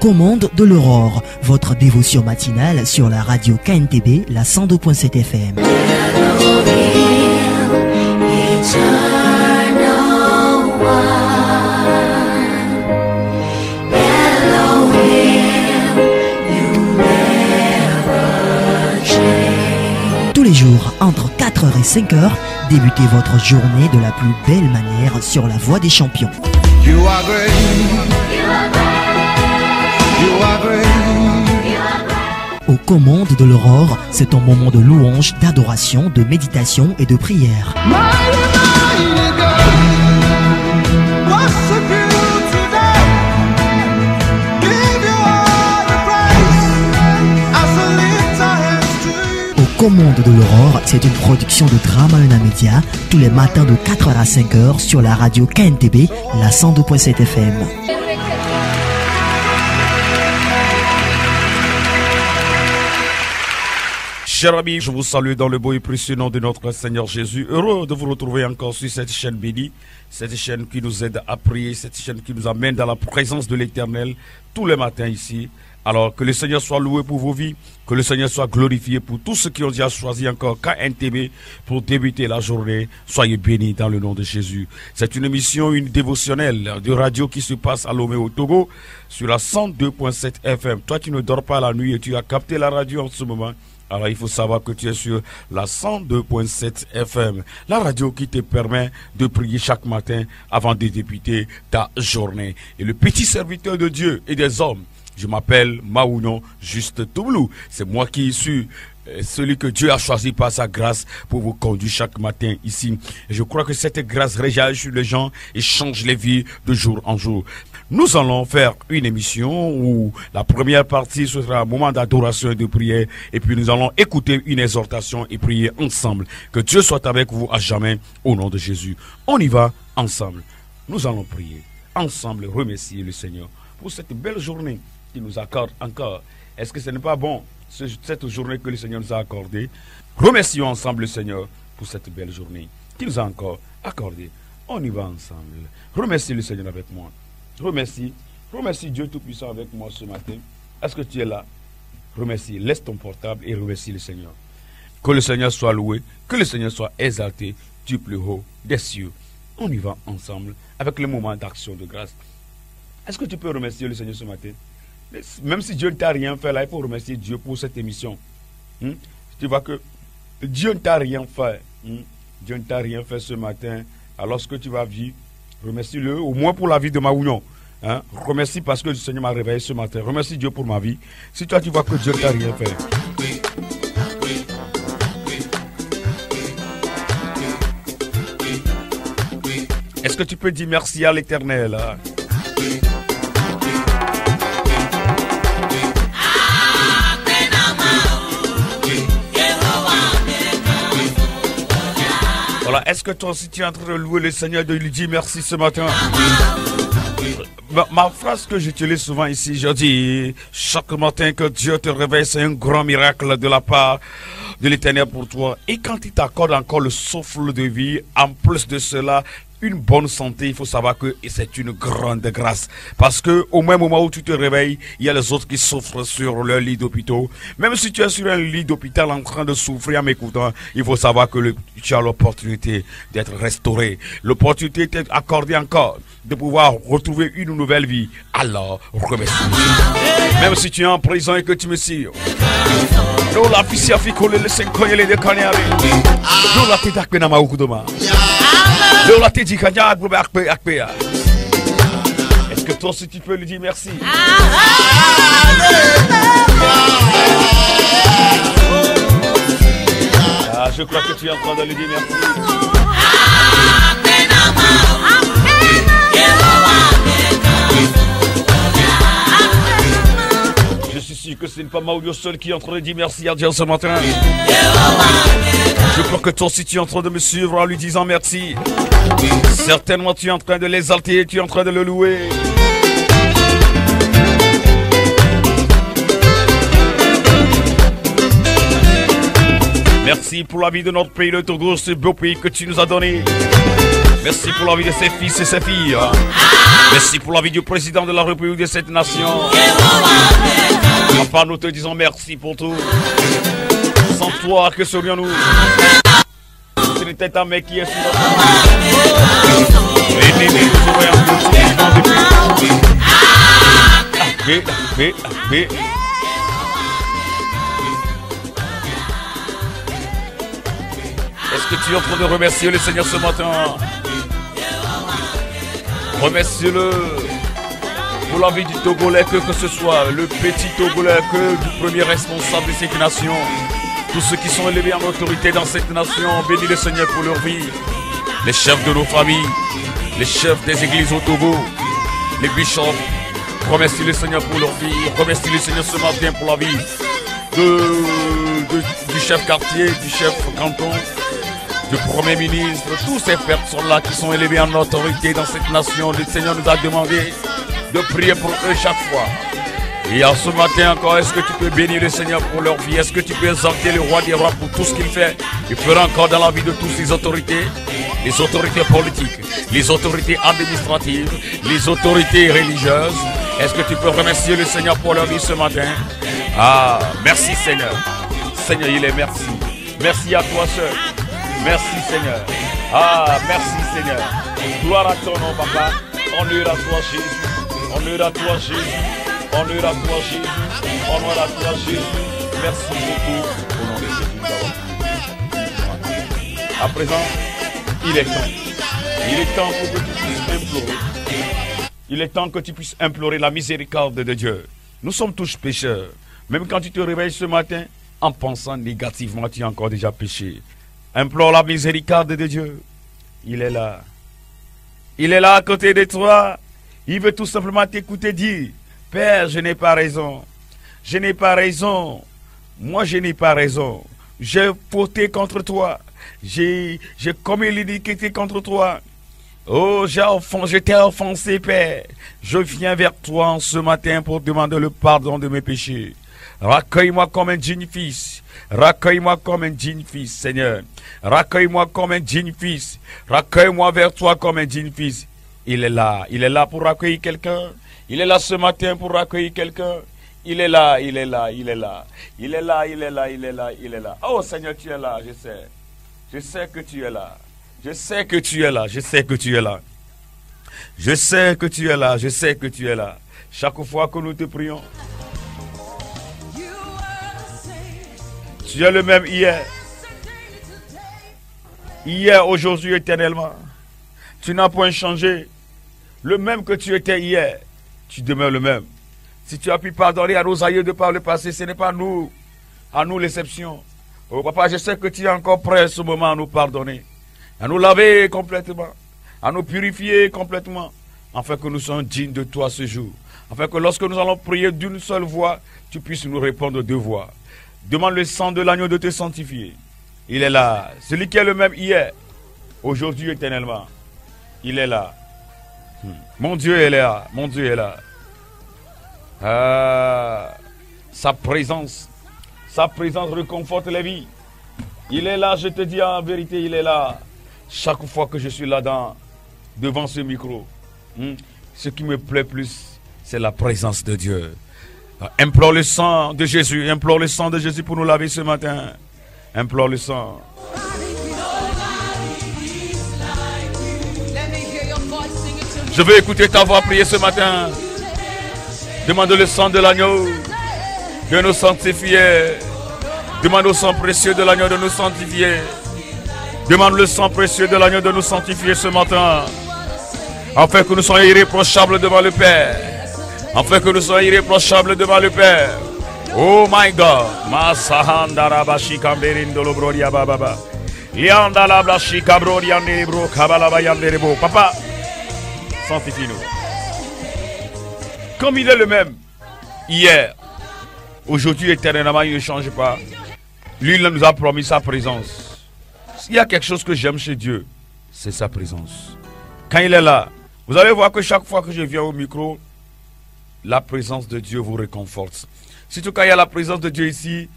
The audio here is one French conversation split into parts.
commandes de l'aurore, votre dévotion matinale sur la radio KNTB, la 102.7 FM. Tous les jours, entre 4h et 5h, débutez votre journée de la plus belle manière sur la voie des champions. You are great. You are great. You are great. Aux commandes de l'aurore, c'est un moment de louange, d'adoration, de méditation et de prière. Aux commandes de l'aurore, c'est une production de Drama Una Media, tous les matins de 4h à 5h sur la radio KNTB, la 102.7 FM. Chers amis, je vous salue dans le beau et précieux nom de notre Seigneur Jésus. Heureux de vous retrouver encore sur cette chaîne bénie, cette chaîne qui nous aide à prier, cette chaîne qui nous amène dans la présence de l'Éternel tous les matins ici. Alors que le Seigneur soit loué pour vos vies, que le Seigneur soit glorifié pour tous ceux qui ont déjà choisi encore KNTB pour débuter la journée. Soyez bénis dans le nom de Jésus. C'est une émission, une dévotionnelle de radio qui se passe à Lomé au Togo sur la 102.7 FM. Toi qui ne dors pas la nuit et tu as capté la radio en ce moment, alors il faut savoir que tu es sur la 102.7 FM, la radio qui te permet de prier chaque matin avant de débuter ta journée. Et le petit serviteur de Dieu et des hommes, je m'appelle Maounon Juste Toublou. C'est moi qui suis celui que Dieu a choisi par sa grâce pour vous conduire chaque matin ici. Et je crois que cette grâce réagit sur les gens et change les vies de jour en jour. Nous allons faire une émission où la première partie ce sera un moment d'adoration et de prière. Et puis nous allons écouter une exhortation et prier ensemble. Que Dieu soit avec vous à jamais au nom de Jésus. On y va ensemble. Nous allons prier ensemble, remercier le Seigneur pour cette belle journée qui nous accorde encore. Est-ce que ce n'est pas bon, cette journée que le Seigneur nous a accordée? Remercions ensemble le Seigneur pour cette belle journée qu'il nous a encore accordée. On y va ensemble. Remercie le Seigneur avec moi. Remercie Dieu Tout-Puissant avec moi ce matin. Est-ce que tu es là? Remercie, laisse ton portable et remercie le Seigneur. Que le Seigneur soit loué, que le Seigneur soit exalté du plus haut des cieux. On y va ensemble avec le moment d'action de grâce. Est-ce que tu peux remercier le Seigneur ce matin? Même si Dieu ne t'a rien fait, là, il faut remercier Dieu pour cette émission. Tu vois que Dieu ne t'a rien fait. Dieu ne t'a rien fait ce matin. Alors, ce que tu vas vivre, remercie-le, au moins pour la vie de Maounon. Remercie parce que le Seigneur m'a réveillé ce matin. Remercie Dieu pour ma vie. Si toi, tu vois que Dieu ne t'a rien fait. Est-ce que tu peux dire merci à l'Éternel? Voilà, est-ce que toi aussi tu es en train de louer le Seigneur, de lui dire merci ce matin? Ma phrase que j'utilise souvent ici, je dis chaque matin que Dieu te réveille, c'est un grand miracle de la part de l'Éternel pour toi. Et quand il t'accorde encore le souffle de vie, en plus de cela, une bonne santé, il faut savoir que c'est une grande grâce. Parce que au même moment où tu te réveilles, il y a les autres qui souffrent sur leur lit d'hôpital. Même si tu es sur un lit d'hôpital en train de souffrir en m'écoutant, il faut savoir que tu as l'opportunité d'être restauré. L'opportunité t'est accordée encore de pouvoir retrouver une nouvelle vie. Alors, remercie. Même si tu es en prison et que tu me sires. Est-ce que toi aussi tu peux lui dire merci? Je crois que tu es en train de lui dire merci. Je suis sûr que ce n'est pas Maoudio seul qui est en train de dire merci à Dieu ce matin. Je crois que toi aussi tu es en train de me suivre en lui disant merci. Certainement tu es en train de l'exalter, tu es en train de le louer. Merci pour la vie de notre pays, le Togo, ce beau pays que tu nous as donné. Merci pour la vie de ses fils et ses filles. Merci pour la vie du président de la République de cette nation. Papa, nous te disons merci pour tout. Sans toi, que serions-nous? Ce n'était ta mère qui est sur notre Est-ce que tu es en train de remercier le Seigneur ce matin? Remercie-le pour la vie du Togolais, que ce soit le petit Togolais, que du premier responsable de cette nation. Tous ceux qui sont élevés en autorité dans cette nation, bénis le Seigneur pour leur vie. Les chefs de nos familles, les chefs des églises au Togo, les bishops, remercie le Seigneur pour leur vie. Remercie le Seigneur ce matin pour la vie du chef quartier, du chef canton, du premier ministre, tous ces personnes-là qui sont élevées en autorité dans cette nation. Le Seigneur nous a demandé de prier pour eux chaque fois. Et à ce matin encore, est-ce que tu peux bénir le Seigneur pour leur vie? Est-ce que tu peux exalter le roi des rois pour tout ce qu'il fait? Il fera encore dans la vie de tous les autorités politiques, les autorités administratives, les autorités religieuses. Est-ce que tu peux remercier le Seigneur pour leur vie ce matin? Ah, merci Seigneur. Seigneur, il est merci. Merci à toi seul. Merci Seigneur. Ah, merci Seigneur. Gloire à ton nom, papa. Honneur à toi Jésus. Honneur à toi Jésus. Honneur à toi Jésus. Honneur à toi Jésus. Merci beaucoup. Au nom de Jésus, nous avons prié. À présent, il est temps. Il est temps pour que tu puisses implorer. Il est temps que tu puisses implorer la miséricorde de Dieu. Nous sommes tous pécheurs. Même quand tu te réveilles ce matin, en pensant négativement, tu as encore déjà péché. Implore la miséricorde de Dieu. Il est là. Il est là à côté de toi. Il veut tout simplement t'écouter dire: Père, je n'ai pas raison. Je n'ai pas raison. Moi, je n'ai pas raison. J'ai fauté contre toi. J'ai commis l'iniquité contre toi. Oh, je t'ai offensé, Père. Je viens vers toi en ce matin pour demander le pardon de mes péchés. Raccueille-moi comme un digne fils. Raccueille-moi comme un digne fils, Seigneur. Raccueille-moi comme un digne fils. Raccueille-moi vers toi comme un digne fils. Il est là. Il est là pour accueillir quelqu'un. Il est là ce matin pour accueillir quelqu'un. Il est là, il est là, il est là. Il est là, il est là, il est là, il est là. Oh Seigneur, tu es là, je sais. Je sais que tu es là. Je sais que tu es là. Je sais que tu es là. Je sais que tu es là. Je sais que tu es là. Chaque fois que nous te prions, tu es le même hier. Hier, aujourd'hui, éternellement. Tu n'as point changé. Le même que tu étais hier, tu demeures le même. Si tu as pu pardonner à nos aïeux de par le passé, ce n'est pas nous, à nous l'exception. Oh papa, je sais que tu es encore prêt à ce moment à nous pardonner, à nous laver complètement, à nous purifier complètement, afin que nous soyons dignes de toi ce jour. Afin que lorsque nous allons prier d'une seule voix, tu puisses nous répondre de deux voix. Demande le sang de l'agneau de te sanctifier. Il est là. Celui qui est le même hier, aujourd'hui, éternellement. Il est là. Mon Dieu est là. Mon Dieu est là. Sa présence réconforte les vies. Il est là, je te dis en vérité, il est là. Chaque fois que je suis là devant ce micro, ce qui me plaît plus, c'est la présence de Dieu. Implore le sang de Jésus. Implore le sang de Jésus pour nous laver ce matin. Implore le sang. Je veux écouter ta voix prier ce matin. Demande le sang de l'agneau de nous sanctifier. Demande au sang précieux de l'agneau de nous sanctifier. Demande le sang précieux de l'agneau de nous sanctifier ce matin. Afin que nous soyons irréprochables devant le Père. Afin que nous soyons irréprochables devant le Père. Oh my God. Papa, sanctifie-nous. Comme il est le même hier, aujourd'hui, éternellement, il ne change pas. Lui, il nous a promis sa présence. S'il y a quelque chose que j'aime chez Dieu, c'est sa présence. Quand il est là, vous allez voir que chaque fois que je viens au micro, la présence de Dieu vous réconforte. Surtout quand il y a la présence de Dieu ici,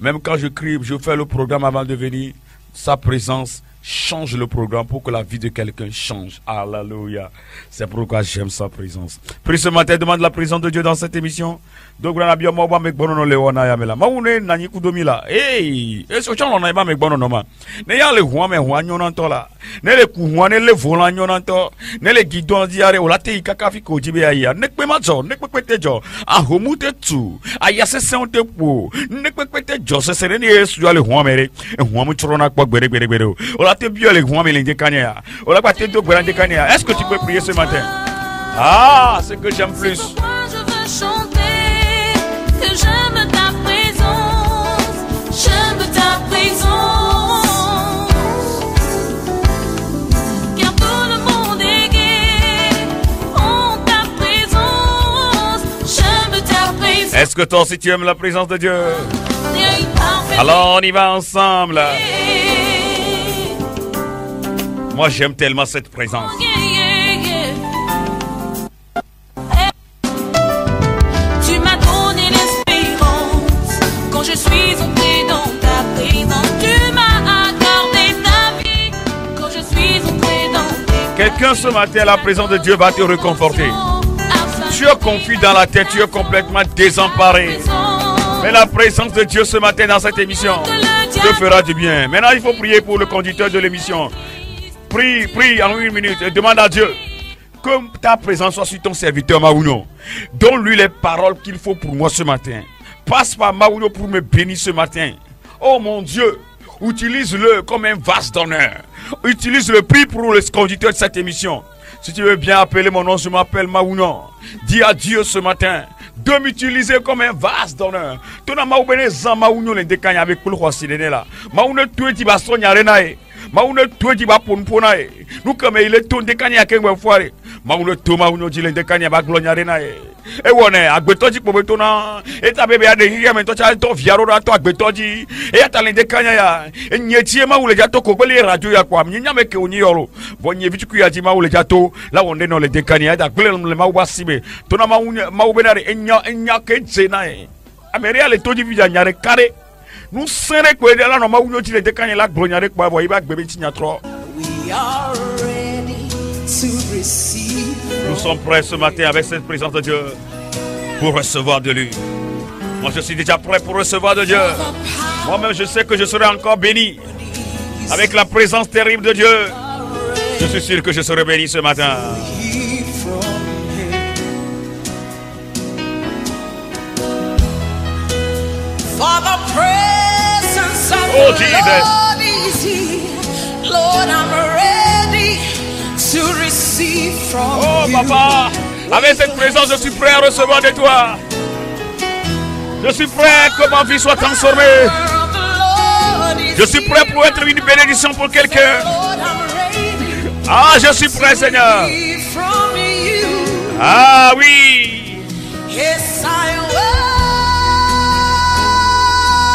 même quand je crie, je fais le programme avant de venir, sa présence change le programme pour que la vie de quelqu'un change. Alléluia. C'est pourquoi j'aime sa présence. Prie ce matin, demande la présence de Dieu dans cette émission. Donc, on a bien moi avec bonono leona yamela. Maune nani kudomila. Hey, est-ce que on a pas avec bonono ma? Ne ya le huan me huan nyonanto la. Ne le kuhuan ne le volant nyonanto. Ne le guidon diare o la te ikaka fi ko jibe ya. Ne pe majo, ne pe te jo. A homu te tu. A ya se se on te po. Ne pe te jo se se ne yesu ya le huan mere. E huan mu chorona kwa gbere gbere gbere. O la te bio le huan me le ndekanya. O la pa te do gbere ndekanya. Est-ce que tu peux prier ce matin? Ah, c'est que j'aime plus. Je veux chanter, que j'aime ta présence, j'aime ta présence. Car tout le monde est gai en ta présence, j'aime ta présence. Est-ce que toi aussi tu aimes la présence de Dieu? Alors on y va ensemble. Moi j'aime tellement cette présence. Tu m'as donné l'espérance quand je suis entré dans ta présence. Tu m'as accordé ta vie quand je suis entré dans tes bras. Quelqu'un ce matin, la présence de Dieu va te réconforter. Tu es confus dans la tête, tu es complètement désemparé. Mais la présence de Dieu ce matin dans cette émission te fera du bien. Maintenant il faut prier pour le conducteur de l'émission. Prie en 1 minute et demande à Dieu que ta présence soit sur ton serviteur Maouno. Donne-lui les paroles qu'il faut pour moi ce matin. Passe par Maouno pour me bénir ce matin. Oh mon Dieu, utilise-le comme un vase d'honneur. Utilise-le, prie pour le conducteur de cette émission. Si tu veux bien appeler mon nom, je m'appelle Maouno. Dis à Dieu ce matin de m'utiliser comme un vase d'honneur. Tu n'as pas oublié Maouno le décanya avec le roi Sidénéla. Maouno tu es dit son yarenae. Maouno tu dis ba ponponae. Nous comme il est ton décania kengwe foire. Maouno to Maouno dit le décania ba gloniarenae. E wone agbetoji pobetona e ta bebe ya de hiya men to cha to viaro ra to agbetoji e ya ta le décania ya e nyetie Maoulo ja to ko gbele radio ya kwa mnya me ke oni yoro bo nye bitu ku ya ji Maoulo ja to la wonde no le décania da gbele le Maouba sibe to na Maouba benare enya ke tsena e ameria le to di vija nyare kare nous serons quoi de là non Maoulo ti le décania la gloniare kwa bo iba gbebe ti nya tro. We are ready to receive. Nous sommes prêts ce matin avec cette présence de Dieu pour recevoir de lui. Moi je suis déjà prêt pour recevoir de Dieu. Moi-même je sais que je serai encore béni avec la présence terrible de Dieu. Je suis sûr que je serai béni ce matin. For the presence of Oh, the Jesus. Lord is here. Lord, I'm ready to receive from Oh you. papa, avec cette présence je suis prêt à recevoir de toi. Je suis prêt que ma vie soit transformée. Of the Lord is Je suis prêt pour être une bénédiction pour quelqu'un. Lord, I'm ready Ah, je suis prêt Seigneur. to receive from you. Ah oui. Yes, I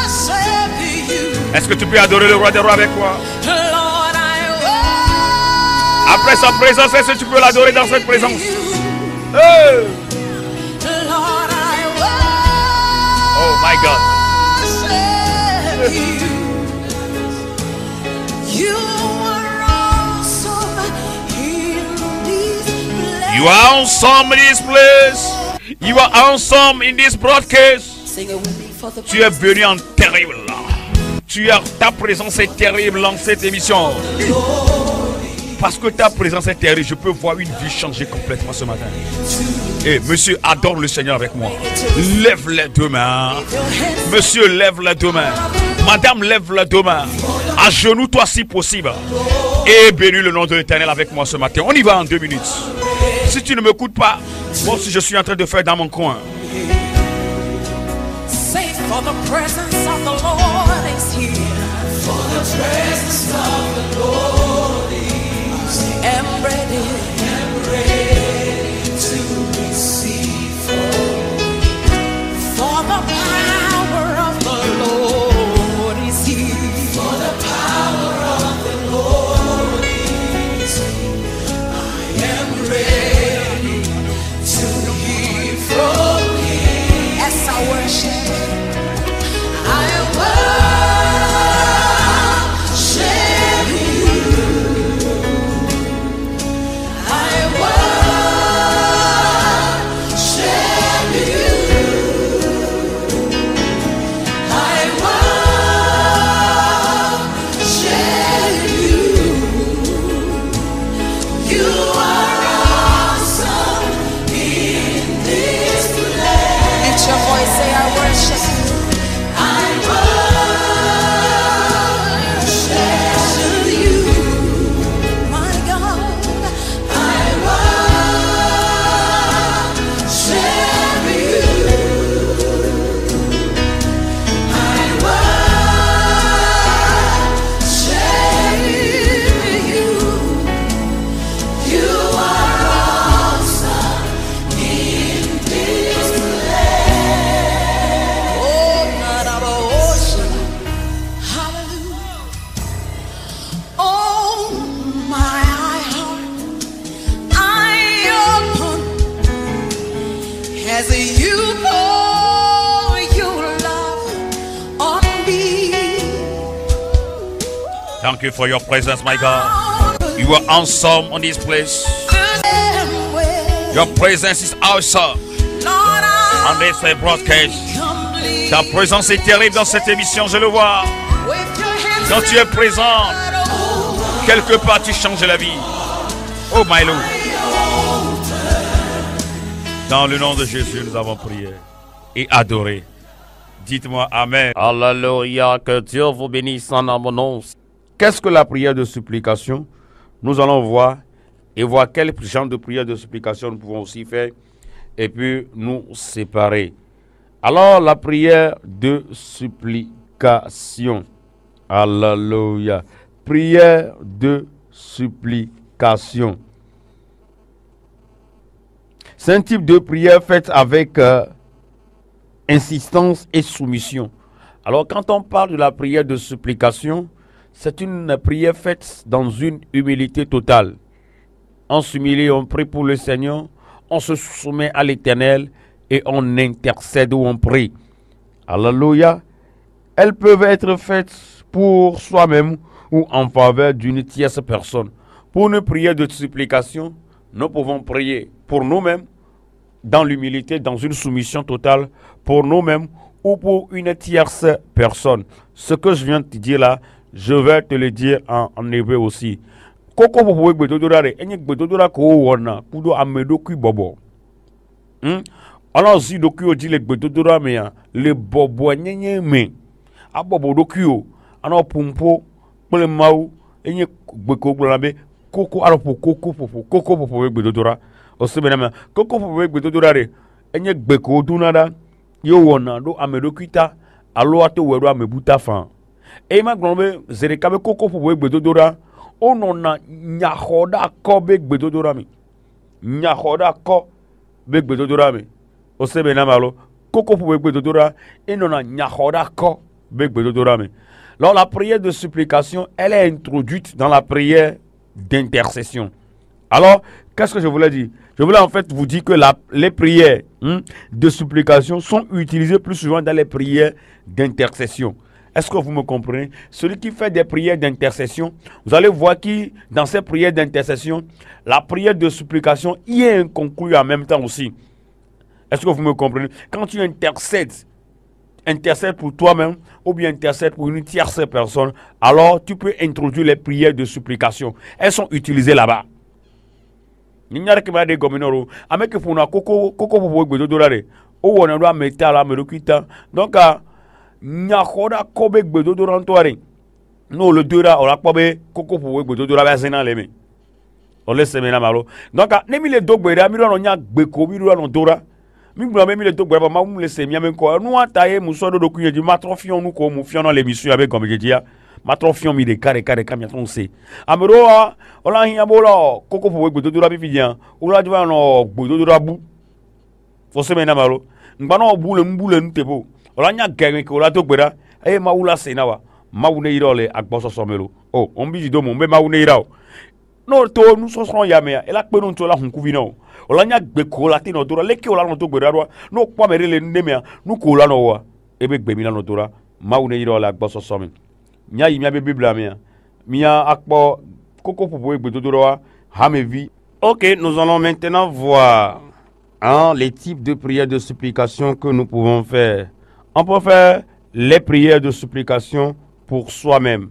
worship you. Est-ce que tu peux adorer le roi des rois avec moi? Lord, I worship Après sa présence, est-ce que tu peux l'adorer dans cette présence? you. Hey! Lord, I Oh my God. worship you. You are awesome in this place. You are awesome in this place. You are awesome in this broadcast. Sing it with me for the Tu es venu en terrible. Ta présence est terrible dans cette émission. Parce que ta présence est terrible, je peux voir une vie changer complètement ce matin. Et monsieur, adore le Seigneur avec moi. Lève les deux mains. Monsieur, lève les deux mains. Madame, lève les deux mains. À genoux, toi si possible. Et bénis le nom de l'Éternel avec moi ce matin. On y va en 2 minutes. Si tu ne m'écoutes pas, moi aussi je suis en train de faire dans mon coin. Say for the presence of the Lord is here. For the presence of the Lord is here. I'm ready to receive from you. For the power of the Lord is here. For the power of the Lord is here. I am ready to hear from you. As I worship. I worship you. Thank you for your presence, my God. You are awesome on this place. Your presence is awesome. On this broadcast. Ta présence est terrible dans cette émission, je le vois. Quand tu es présent, quelque part tu changes la vie. Oh my Lord. Dans le nom de Jésus, nous avons prié et adoré. Dites-moi Amen. Alléluia, que Dieu vous bénisse en abondance. Qu'est-ce que la prière de supplication? Nous allons voir et voir quel genre de prière de supplication nous pouvons aussi faire et puis nous séparer. Alors, la prière de supplication. Alléluia. Prière de supplication. C'est un type de prière faite avec insistance et soumission. Alors, quand on parle de la prière de supplication, c'est une prière faite dans une humilité totale. On s'humilie, on prie pour le Seigneur, on se soumet à l'Éternel et on intercède ou on prie. Alléluia. Elles peuvent être faites pour soi-même ou en faveur d'une tierce personne. Pour une prière de supplication, nous pouvons prier pour nous-mêmes, dans l'humilité, dans une soumission totale, pour nous-mêmes ou pour une tierce personne. Ce que je viens de te dire là, je vais te le dire en hébreu aussi. Koko popo gbedodora enye gbedodora ko wona kudo amedoku bobo. Alors si doku odi le gbedodora me le bobo nyenye me. Abobo doku o ana pumpo pele mau enye gbeko gbolabe koko aropo koko popo gbedodora. O se benama koko popo gbedodora re enye gbeko dunada yo wona do amedokuita alo ato wedo amebuta fan. E ma glombe zerekabe koko popo gbedodora. Onona nyahoda ko be gbedodora mi. Nyahoda ko be gbedodora mi. O se benama lo koko popo gbedodora enona nyahoda ko be gbedodora mi. Alors la prière de supplication, elle est introduite dans la prière d'intercession. Alors, qu'est-ce que je voulais dire? Je voulais en fait vous dire que les prières de supplication sont utilisées plus souvent dans les prières d'intercession. Est-ce que vous me comprenez? Celui qui fait des prières d'intercession, vous allez voir que dans ces prières d'intercession, la prière de supplication y est inclue en même temps aussi. Est-ce que vous me comprenez? Quand tu intercèdes pour toi-même ou bien intercède pour une tierce personne, alors tu peux introduire les prières de supplication. Elles sont utilisées là-bas. Donc, nyakoda kobe gbedodora ntoare no le dora ora kobe koko powe gbedodora ba zena leme o le semena malo donc ne mi le dogbera mi ro nya gbeko mi ro no dora mi gbo mi le dogbera ma mu le semia men ko nu ataye mu so do kunye di matrofion nu ko mu fion no le misu avec comme je dis matrofion mi de kare kam on se amero o la hin abolo koko powe gbedodora bi fidian o la diwa no gbedodora bu fo semena malo ngba no bu le mbule ntebo olanya gẹ̀rin kò la tó gbéra eye ma wula se na wa ma wu ne yira ole agboso somelo o on bi do mo be ma wu ne yira o no to nu so so ya me ya ela pe no to la hun ku vi no olanya gbe ko la ti no dora leke ola no to gbéra ro no pa mere le nde me nu ko la no wa ebe gbe mi la no dora ma wu ne yira ole agboso somi nya yi mi be bibla me mi akpo koko popo egbe to dora wa ha me vi. OK, nous allons maintenant voir les types de prières de supplication que nous pouvons faire. On peut faire les prières de supplication pour soi-même.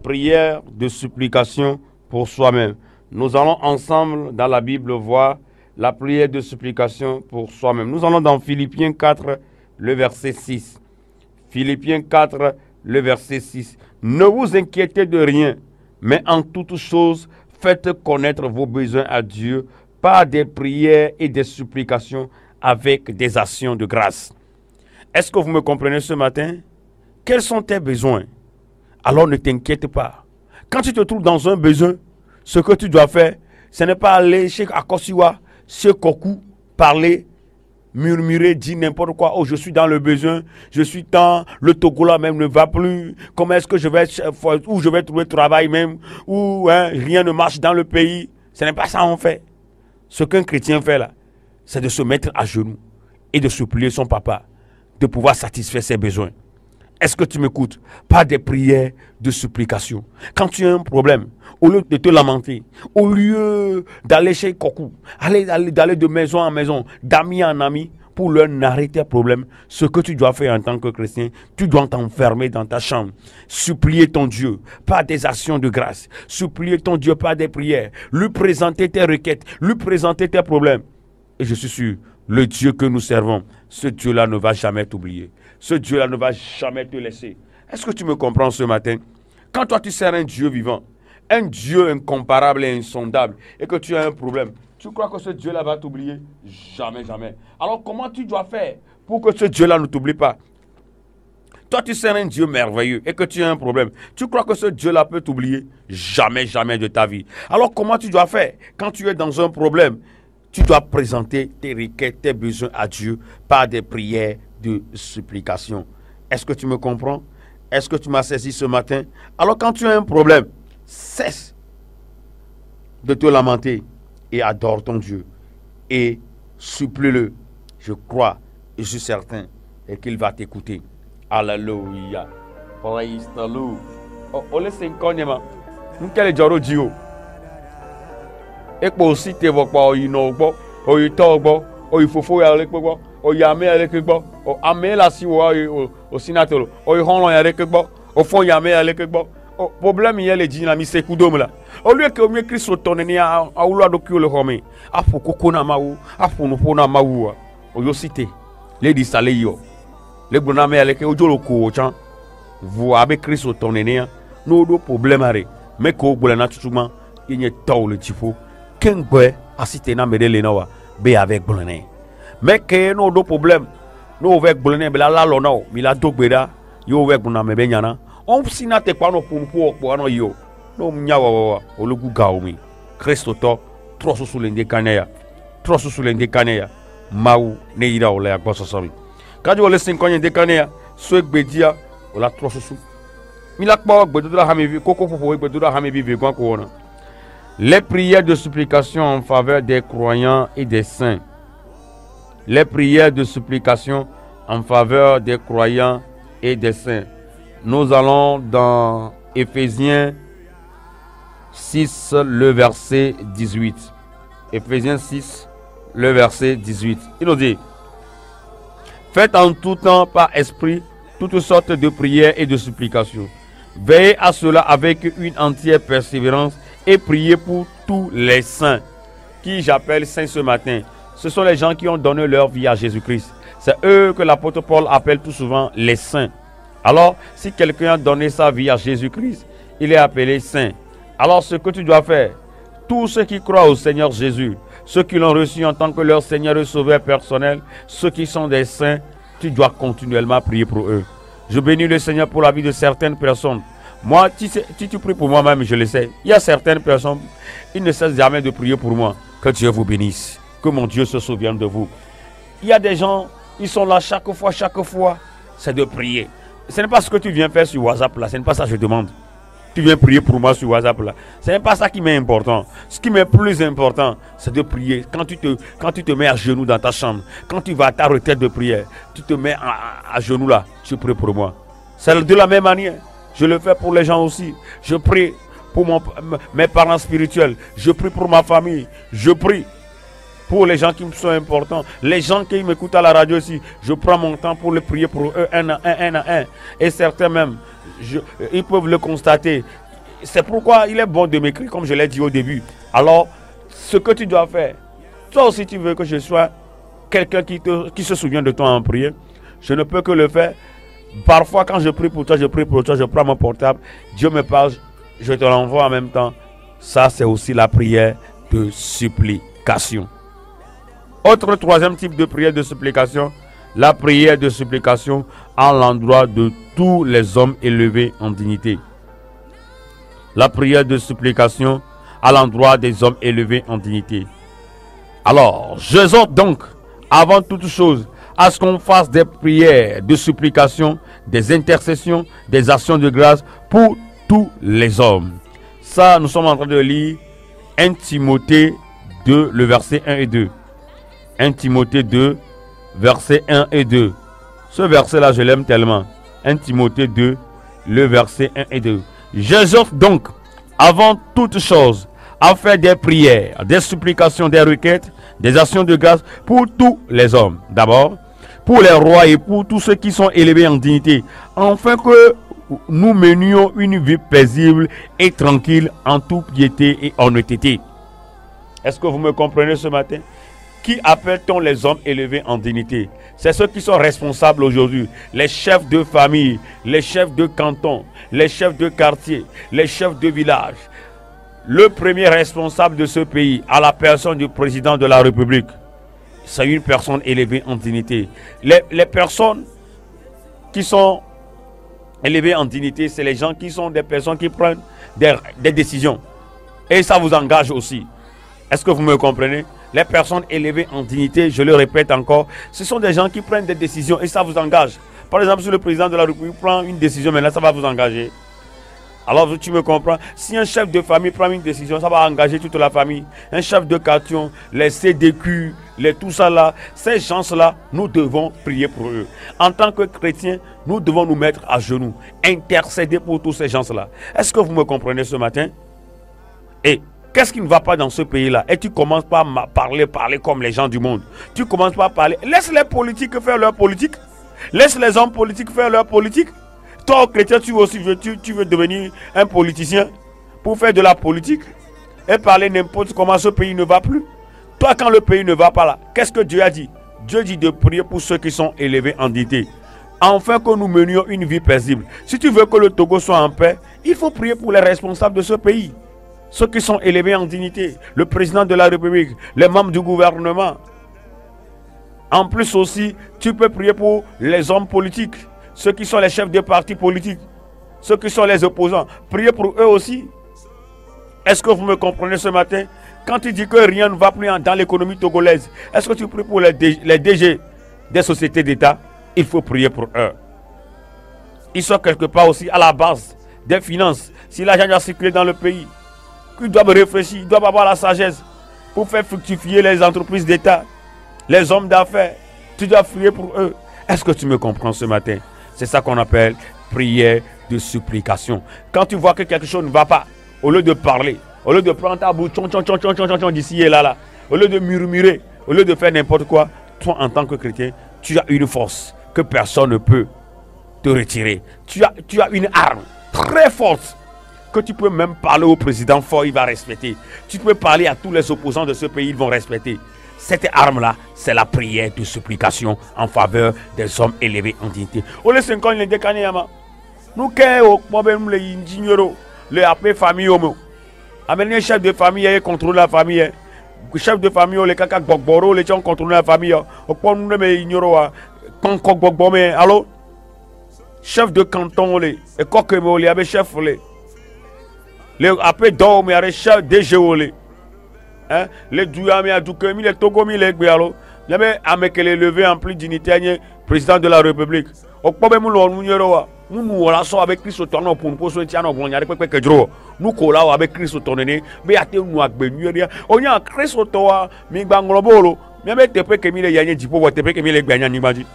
Prière de supplication pour soi-même. Nous allons ensemble dans la Bible voir la prière de supplication pour soi-même. Nous allons dans Philippiens 4, le verset 6. Philippiens 4, le verset 6. Ne vous inquiétez de rien, mais en toutes choses, faites connaître vos besoins à Dieu par des prières et des supplications avec des actions de grâce. Est-ce que vous me comprenez ce matin? Quels sont tes besoins? Alors ne t'inquiète pas. Quand tu te trouves dans un besoin, ce que tu dois faire, ce n'est pas aller chez Akosiwa, chez Koku, parler, murmurer, dire n'importe quoi. Oh, je suis dans le besoin, je suis dans le Togo là même ne va plus. Comment est-ce que je vais, où je vais trouver travail même, où rien ne marche dans le pays. Ce n'est pas ça en fait. Ce qu'un chrétien fait là, c'est de se mettre à genoux et de supplier son papa de pouvoir satisfaire ses besoins. Est-ce que tu m'écoutes? Pas des prières de supplication. Quand tu as un problème, au lieu de te lamenter, au lieu d'aller chez Kokou, d'aller de maison en maison, d'ami en ami, pour leur narrer tes problèmes, ce que tu dois faire en tant que chrétien, tu dois t'enfermer dans ta chambre, supplier ton Dieu par des actions de grâce, supplier ton Dieu par des prières, lui présenter tes requêtes, lui présenter tes problèmes. Et je suis sûr, le Dieu que nous servons, ce Dieu-là ne va jamais t'oublier. Ce Dieu-là ne va jamais te laisser. Est-ce que tu me comprends ce matin? Quand toi tu sers un Dieu vivant, un Dieu incomparable et insondable, et que tu as un problème, tu crois que ce Dieu-là va t'oublier? Jamais, jamais. Alors comment tu dois faire pour que ce Dieu-là ne t'oublie pas? Toi, tu sers un Dieu merveilleux et que tu as un problème. Tu crois que ce Dieu-là peut t'oublier? Jamais, jamais de ta vie. Alors comment tu dois faire quand tu es dans un problème? Tu dois présenter tes requêtes, tes besoins à Dieu par des prières de supplication. Est-ce que tu me comprends? Est-ce que tu m'as saisi ce matin? Alors quand tu as un problème, cesse de te lamenter et adore ton Dieu et supplie-le. Je crois et je suis certain et qu'il va t'écouter. Alléluia. Praise the Lord. Oh, le Seigneur, nous quel joro dio. Et pour si te vois pas, il no bo, o il tobo, o il faut ya le bo, o yame ya le bo, o ame la si o sinato, o il honlo ya le bo, o fo yame ya le bo. O problème il y a les djinna mi se kudom là. Au lieu que au mieux Christ tonne a oulo adokio le home. A fo koko na mawu, a fo no po na mawu. O yo cité. Les di sale yo. Les bona me ale ke ojolo ko chan. Vous avec Christ tonne no do problème are. Mais ko gbola na tutuma, il y a taw le tifo. Kengwe asite na medele na wa be avec bolane. Mais que no do problème. No avec bolane be la lo na o, mi la dogbeda, yo avec bona me be nyana. On sina te kwano pour no yo no mnyawa olugu gaomi Kristo to troso sulende kaneya mau ne ira ole agboso sori kaji ole sin konye de kaneya so egbedia ola troso su mi la pa gbedura ha mi koko fofo gbedura ha mi bi ko ona. Les prières de supplication en faveur des croyants et des saints. Les prières de supplication en faveur des croyants et des saints. Nous allons dans Éphésiens 6, le verset 18. Éphésiens 6, le verset 18. Il nous dit: faites en tout temps par esprit toutes sortes de prières et de supplications. Veillez à cela avec une entière persévérance et priez pour tous les saints. Qui j'appelle saints ce matin? Ce sont les gens qui ont donné leur vie à Jésus-Christ. C'est eux que l'apôtre Paul appelle tout souvent les saints. Alors, si quelqu'un a donné sa vie à Jésus-Christ, il est appelé saint. Alors, ce que tu dois faire, tous ceux qui croient au Seigneur Jésus, ceux qui l'ont reçu en tant que leur Seigneur et Sauveur personnel, ceux qui sont des saints, tu dois continuellement prier pour eux. Je bénis le Seigneur pour la vie de certaines personnes. Moi, si tu pries pour moi-même, je le sais. Il y a certaines personnes, ils ne cessent jamais de prier pour moi. Que Dieu vous bénisse. Que mon Dieu se souvienne de vous. Il y a des gens, ils sont là chaque fois, c'est de prier. Ce n'est pas ce que tu viens faire sur WhatsApp là, ce n'est pas ça que je demande. Tu viens prier pour moi sur WhatsApp là. Ce n'est pas ça qui m'est important. Ce qui m'est plus important, c'est de prier. Quand tu te mets à genoux dans ta chambre, quand tu vas à ta retraite de prière, tu te mets à genoux là, tu pries pour moi. C'est de la même manière. Je le fais pour les gens aussi. Je prie pour mes parents spirituels. Je prie pour ma famille. Je prie pour les gens qui me sont importants. Les gens qui m'écoutent à la radio aussi. Je prends mon temps pour les prier pour eux un à un. Et certains même, ils peuvent le constater. C'est pourquoi il est bon de m'écrire comme je l'ai dit au début. Alors, ce que tu dois faire, toi aussi tu veux que je sois quelqu'un qui se souvient de toi en prière. Je ne peux que le faire. Parfois quand je prie pour toi, je prends mon portable, Dieu me parle, je te l'envoie en même temps. Ça c'est aussi la prière de supplication. Autre troisième type de prière de supplication, la prière de supplication à l'endroit de tous les hommes élevés en dignité. La prière de supplication à l'endroit des hommes élevés en dignité. Alors, j'exhorte donc, avant toute chose, à ce qu'on fasse des prières de supplication, des intercessions, des actions de grâce pour tous les hommes. Ça, nous sommes en train de lire 1 Timothée 2, le verset 1 et 2. 1 Timothée 2, verset 1 et 2. Ce verset-là, je l'aime tellement. 1 Timothée 2, le verset 1 et 2. J'exhorte donc, avant toute chose, à faire des prières, des supplications, des requêtes, des actions de grâce pour tous les hommes. D'abord, pour les rois et pour tous ceux qui sont élevés en dignité, afin que nous menions une vie paisible et tranquille en toute piété et honnêteté. Est-ce que vous me comprenez ce matin? Qui appelle-t-on les hommes élevés en dignité? C'est ceux qui sont responsables aujourd'hui. Les chefs de famille, les chefs de canton, les chefs de quartier, les chefs de village. Le premier responsable de ce pays, à la personne du président de la République, c'est une personne élevée en dignité. Les personnes qui sont élevées en dignité, c'est les gens qui sont des personnes qui prennent des décisions. Et ça vous engage aussi. Est-ce que vous me comprenez? Les personnes élevées en dignité, je le répète encore, ce sont des gens qui prennent des décisions et ça vous engage. Par exemple, si le président de la République prend une décision, maintenant ça va vous engager. Alors tu me comprends? Si un chef de famille prend une décision, ça va engager toute la famille. Un chef de quartier, les CDQ, tout ça là, ces gens-là, nous devons prier pour eux. En tant que chrétiens, nous devons nous mettre à genoux, intercéder pour tous ces gens-là. Est-ce que vous me comprenez ce matin? Et qu'est-ce qui ne va pas dans ce pays-là? Et tu commences pas à parler comme les gens du monde. Tu commences pas à parler. Laisse les politiques faire leur politique. Laisse les hommes politiques faire leur politique. Toi, chrétien, tu veux devenir un politicien pour faire de la politique et parler n'importe comment. Ce pays ne va plus. Toi, quand le pays ne va pas là, qu'est-ce que Dieu a dit? Dieu dit de prier pour ceux qui sont élevés en dignité, afin que nous menions une vie paisible. Si tu veux que le Togo soit en paix, il faut prier pour les responsables de ce pays. Ceux qui sont élevés en dignité, le président de la République, les membres du gouvernement. En plus aussi, tu peux prier pour les hommes politiques, ceux qui sont les chefs de partis politiques, ceux qui sont les opposants. Priez pour eux aussi. Est-ce que vous me comprenez ce matin? Quand tu dis que rien ne va plus dans l'économie togolaise, est-ce que tu pries pour les DG des sociétés d'État? Il faut prier pour eux. Ils sont quelque part aussi à la base des finances. Si l'argent a circulé dans le pays, ils doivent réfléchir, ils doivent avoir la sagesse pour faire fructifier les entreprises d'État, les hommes d'affaires. Tu dois prier pour eux. Est-ce que tu me comprends ce matin? C'est ça qu'on appelle prière de supplication. Quand tu vois que quelque chose ne va pas, au lieu de parler, au lieu de prendre ta bouche d'ici et là, au lieu de murmurer, au lieu de faire n'importe quoi, toi en tant que chrétien, tu as une force que personne ne peut te retirer. Tu as une arme très forte que tu peux même parler au président fort, il va respecter. Tu peux parler à tous les opposants de ce pays, ils vont respecter. Cette arme-là, c'est la prière de supplication en faveur des hommes élevés en dignité. Nous, les appelés famille, amener chef de famille et contrôler la famille. Chef de famille, les caca bogboro, les gens contrôlent la famille. Allô? Chef de canton, les coquemol, les chef, les après d'homme, les chef DGO, les douami à Doukemi, les Togomi, les Guéalo, les mecs levé en plus dignité, président de la République. Au problème, nous relâchons avec Christ au tournant pour nous poser un bon yard que Dro. Nous collons avec Christ au tournant, mais à tes nous à Benuria. On y a Christ au toa, mi banglobolo, mais te peut que mille yanni du pauvre, te peut que mille gagnants n'imagine.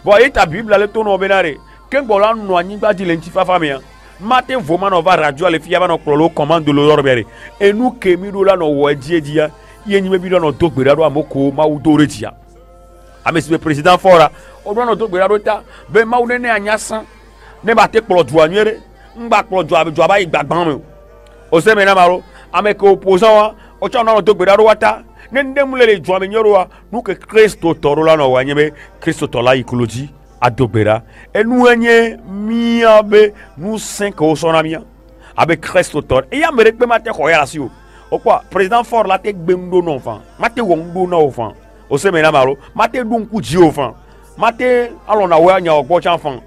Voyez ta Bible, le tourne au Bénaré. Qu'un bolan nous n'a dit l'entifa famille. Matin, vraiment, on va radio, les filles avant nos commandes de l'Orberé. Et nous, qui nous là, nos wadier dia, y n'y a pas de tout, mais à Moko, Maoudoretia. Ah, mais le président Fora, on doit notre Berarota, ben Maouné à Nyassan, ne battez pour le douanier, m'bat pour le joie, il bat dans au Semenamaro, avec opposant, au temps de Berarota, n'endemouler les joignoroa, nous que Christo Torola, no Wanyame, Christo Tola, écologie. Adobera et nous miabe nous 5 au son ami avec Christo Tor et ya merek be maté ko ya rasio o quoi président fort la tek bemdo non fan maté wongdo na ofan o se mena malo maté dunku ji ofan maté alona wa nya ogbo chanfan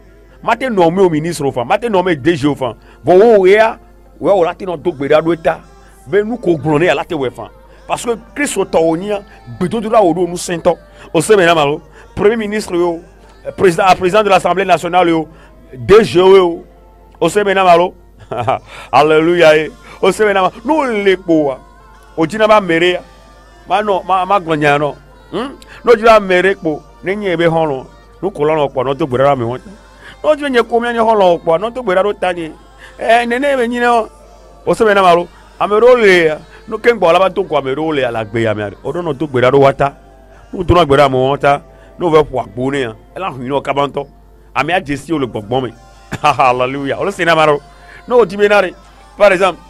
maté nommé au ministre ofan maté nommé DG ofan bo wo ya we o lati no dogbera do eta be nous ko gbroné ya lati we fan parce que Christo Tonia bedo dura o do nous 5 ans o se mena malo premier ministre yo président de l'Assemblée nationale, DG, au Séménamalo, alléluia, au Séménamalo, nous les poa, au Dinama Merea, ma Gognano, nous disons Mereco, Nenye Beholo, nous collons au point de Burama, no tu nye komia nye holo po no to gbera ro tani nene be nyine o se be na maro amero le no ken gbo la ba to ko amero le ala gbe ya mi o do no to gbera ro wata no to no gbera mo wata no ve po agbo ne ya ela hu ni o ka banto ami ajesi o le gbogbon mi hallelujah o le se na maro no ti be na re par exemple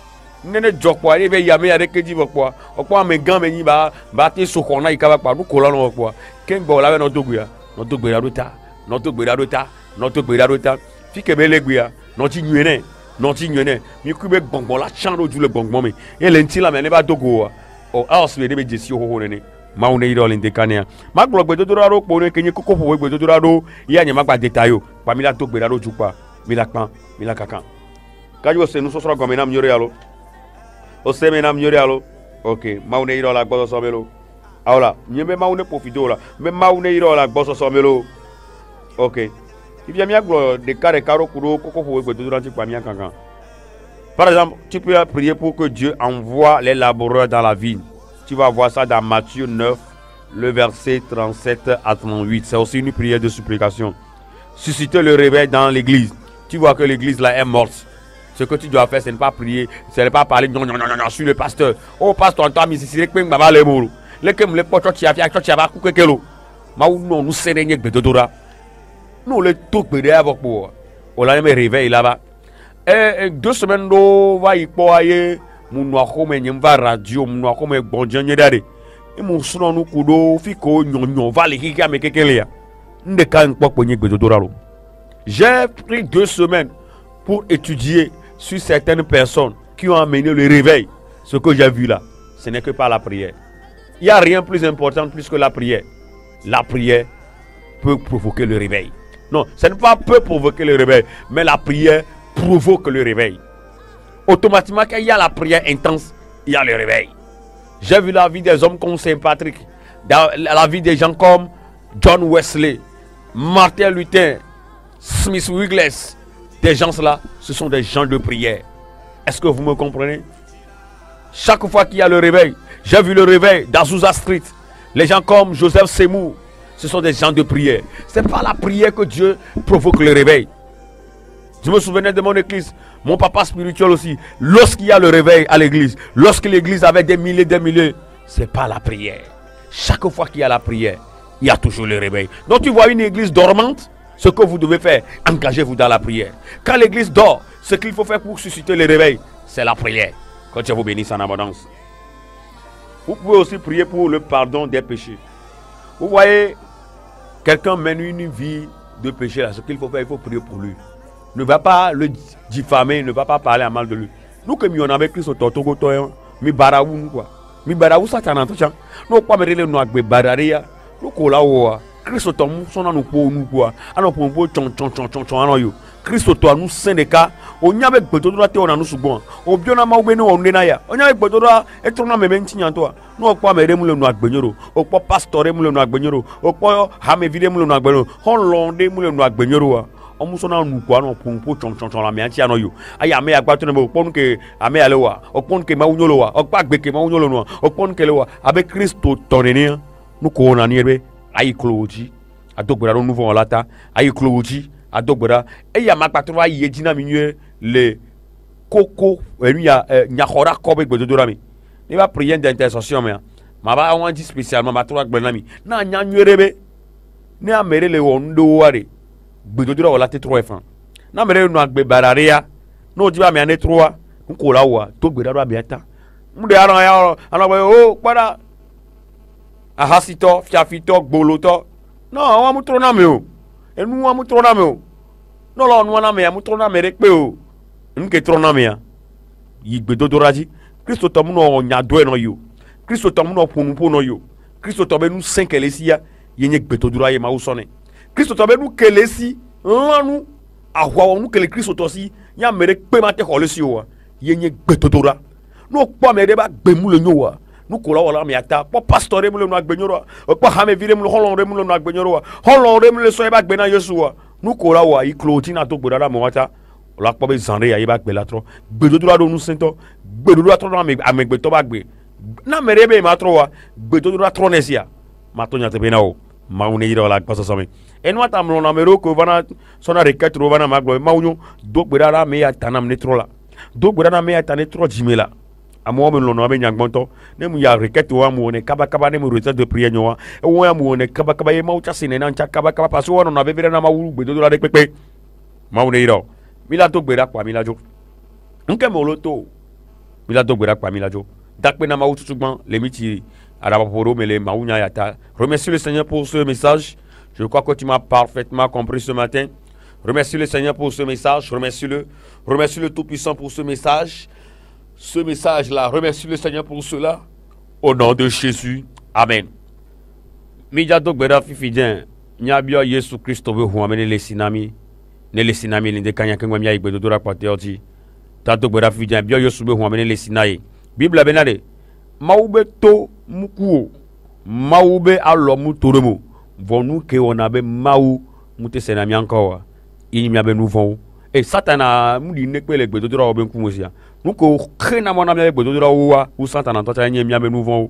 nene jokpo ari be ya me ya de keji bokpo opo ame gan me yin ba te so ko na ikaba pa nu ko lo no bokpo ken gbo la be no to gbe ya no to gbera ro ta no to gbera ro ta no to gbera ro ta fi ke be le gbe ya no ti nyene no ti nyene mi ku be gbongbon la chan roju le gbongbon mi ele nti la me ne ba dogo o house be de be jesi ho ne ma une iro le ndekania ma gbo gbe dodora ro po ne kenye koko fo gbe dodora ro ya nya ma gba detail pa mi la to gbera ro ju pa mi la pan mi la kakan kaju se nu so soro gome na mi yore alo o se me na mi yore alo okay ma une iro la gbo so melo ahora nye me ma une profito la me ma une iro la gbo so melo okay if ya mi agbo de kare karo kuro koko fo gbe dodora ti pa mi kankan. Par exemple, tu peux prier pour que Dieu envoie les laboureurs dans la ville. Tu vas voir ça dans Matthieu 9, le verset 37 à 38. C'est aussi une prière de supplication. Susciter le réveil dans l'église. Tu vois que l'église là est morte. Ce que tu dois faire, c'est ne pas prier, c'est ne pas parler non sur le pasteur. Oh pasteur, toi, mais c'est que baba les mots. Les que les potes tu as fait, tu as pas coupé que l'eau. Ma ou non, nous c'est rien que de dora. Nous les tout pédé avec pour. On a même réveil là-bas. Et 2 semaines d'eau va y poyer. Mon noir comme un va radio, mon noir comme un bon dieu d'arrêt. Et mon son nous kudo, fico, non, va les kika mais quelqu'un. Ne can pas pogner que de doralo. J'ai pris 2 semaines pour étudier sur certaines personnes qui ont amené le réveil. Ce que j'ai vu là, ce n'est que par la prière. Il n'y a rien plus important plus que la prière. La prière peut provoquer le réveil. Non, ce n'est pas peut provoquer le réveil, mais la prière provoque le réveil. Automatiquement, quand il y a la prière intense, il y a le réveil. J'ai vu la vie des hommes comme Saint Patrick, la vie des gens comme John Wesley, Martin Luther, Smith Wigglesworth. Des gens là, ce sont des gens de prière. Est-ce que vous me comprenez? Chaque fois qu'il y a le réveil, j'ai vu le réveil d'Azusa Street. Les gens comme Joseph Seymour, ce sont des gens de prière. C'est pas la prière que Dieu provoque le réveil. Je me souvenais de mon église, mon papa spirituel aussi. Lorsqu'il y a le réveil à l'église, lorsque l'église avait des milliers, c'est pas la prière. Chaque fois qu'il y a la prière, il y a toujours le réveil. Donc tu vois une église dormante, ce que vous devez faire, engagez-vous dans la prière. Quand l'église dort, ce qu'il faut faire pour susciter le réveil, c'est la prière. Que Dieu vous bénisse en abondance. Vous pouvez aussi prier pour le pardon des péchés. Vous voyez, quelqu'un mène une vie de péché là, ce qu'il faut faire, il faut prier pour lui. Ne va pas le diffamer, ne va pas parler à mal de lui. Nous que nous avons Christ au Togo, mi baraou quoi. Mi baraou ça t'en entend. Nous pas mettre nous avec bararia. Nous colla ou Christ au Togo, son nous pour nous quoi. Alors pour nous chon yo. Christ au Togo nous syndicat. On y avec beto droit on a nous souvent. On bien na ma beno on ya. On y avec beto droit et tourna me menti toi. Nous pas mettre nous nous avec benyoro. On pas pastorer nous avec benyoro. On pas hame vide nous avec benyoro. On londe nous avec benyoro. On musona nous quoi non pour chon la me anti anoyo aya me agba to ne pon ke ame alewa o pon ke ma unyolo wa o pa gbe ke ma unyolo no o pon ke lewa avec Christo tonene nous ko na niebe ayi kloji adogbera no nouveau lata ayi kloji adogbera e ya ma patro ayi ejina mi nue le koko enu ya nyakora ko be gbedodora mi ni ba prière d'intercession me ma ba wan di spécialement ma tro gbena mi na nya nuerebe ni amere le wondo ware gbedodora wala te 3 francs na mere no agbe bararia no di ba me ane 3 nko la wa to gbedodora be ta mde ara ya ana ba o pada ahasito fiafito gboloto no wa mu tro na me o enu wa mu tro na me o no lo nu na me ya mu tro na me re pe o nke tro na me ya yi gbedodora ji Kristo to mu no nya do e no yo Kristo to mu no ponu no yo Kristo to be nu 5 elesia yenye gbedodora ye ma wo so ne Kristo to be nu kelesi lanu ahwa nu kele Kristo to si nya mere pe ma te kolesi o yenye gbedodora no po me de ba gbe mu le nyo wa nu ko la wala mi ata po pastor mu le nu agbenyoro o po ha me vire mu holon re mu le nu agbenyoro wa holon re mu le so e ba gbe na Yesu wa nu ko la wa i cloti na to gbedara mo wata la po be zanre ya e ba gbe la tro gbedodora do nu sento gbedodora tro na me amegbe to ba gbe na mere be ma tro wa gbedodora tro nesia ma to nya te be na o Mauniro la paso somme. Et nous attendons namero que vana sona requête rovana maglo maunyo do gbera me ya tanam netro la. Do gbera me ya tanetro jimela. Amo me lono me nyangmonto ne mu ya requête wa mu ne kaba kaba ne mu requête de prière nyoa. E wo ya mu ne kaba kaba ye maucha sine na ncha kaba kaba paso wono na bevere na mawu gbedo la de pepe. Mauniro. Mila do gbera kwa mila jo. Nke moloto. Mila do gbera kwa mila jo. Dakpe na mawu tutugban le miti Remercie le Seigneur pour ce message. Je crois que tu m'as parfaitement compris ce matin. Remercie le Seigneur pour ce message. Remercie-le. Remercie le Tout-Puissant pour ce message. Ce message-là, remercie le Seigneur pour cela. Au nom de Jésus. Amen. Mijado gbera fifidien. Nyabio Yesu Christo ve huamene le sinami. Ne le sinami linde kanya kengwa mya igbedo dora kwateoji. Tado gbera fifidien. Bio Yesu ve huamene le sinaye. Bible benade. Maube to mukuo maube alo mutoremo vonu ke onabe mau mute senami ankowa inyamia be nouveau et satana mudi nekpele gbedo dora oben kumosia nuko khena mona me gbedo dora wa u satana to ta nyamia be nouveau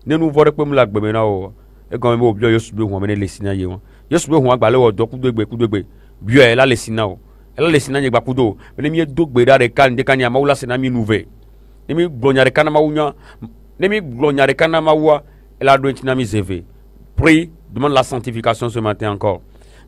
ne nouveau rekpe mula gbeme na o e gan me obio Yesu be hu amene lesina ye won Yesu be hu agbale wo do kudegbe bio e la lesina o e la lesina ye gba kudo me mi dogbe da re kan de kan ya maula senami nouveau Nemi glonyare kana maunya, nemi glonyare kana maua, elle a donné tinami zévé. Prie, demande la sanctification ce matin encore.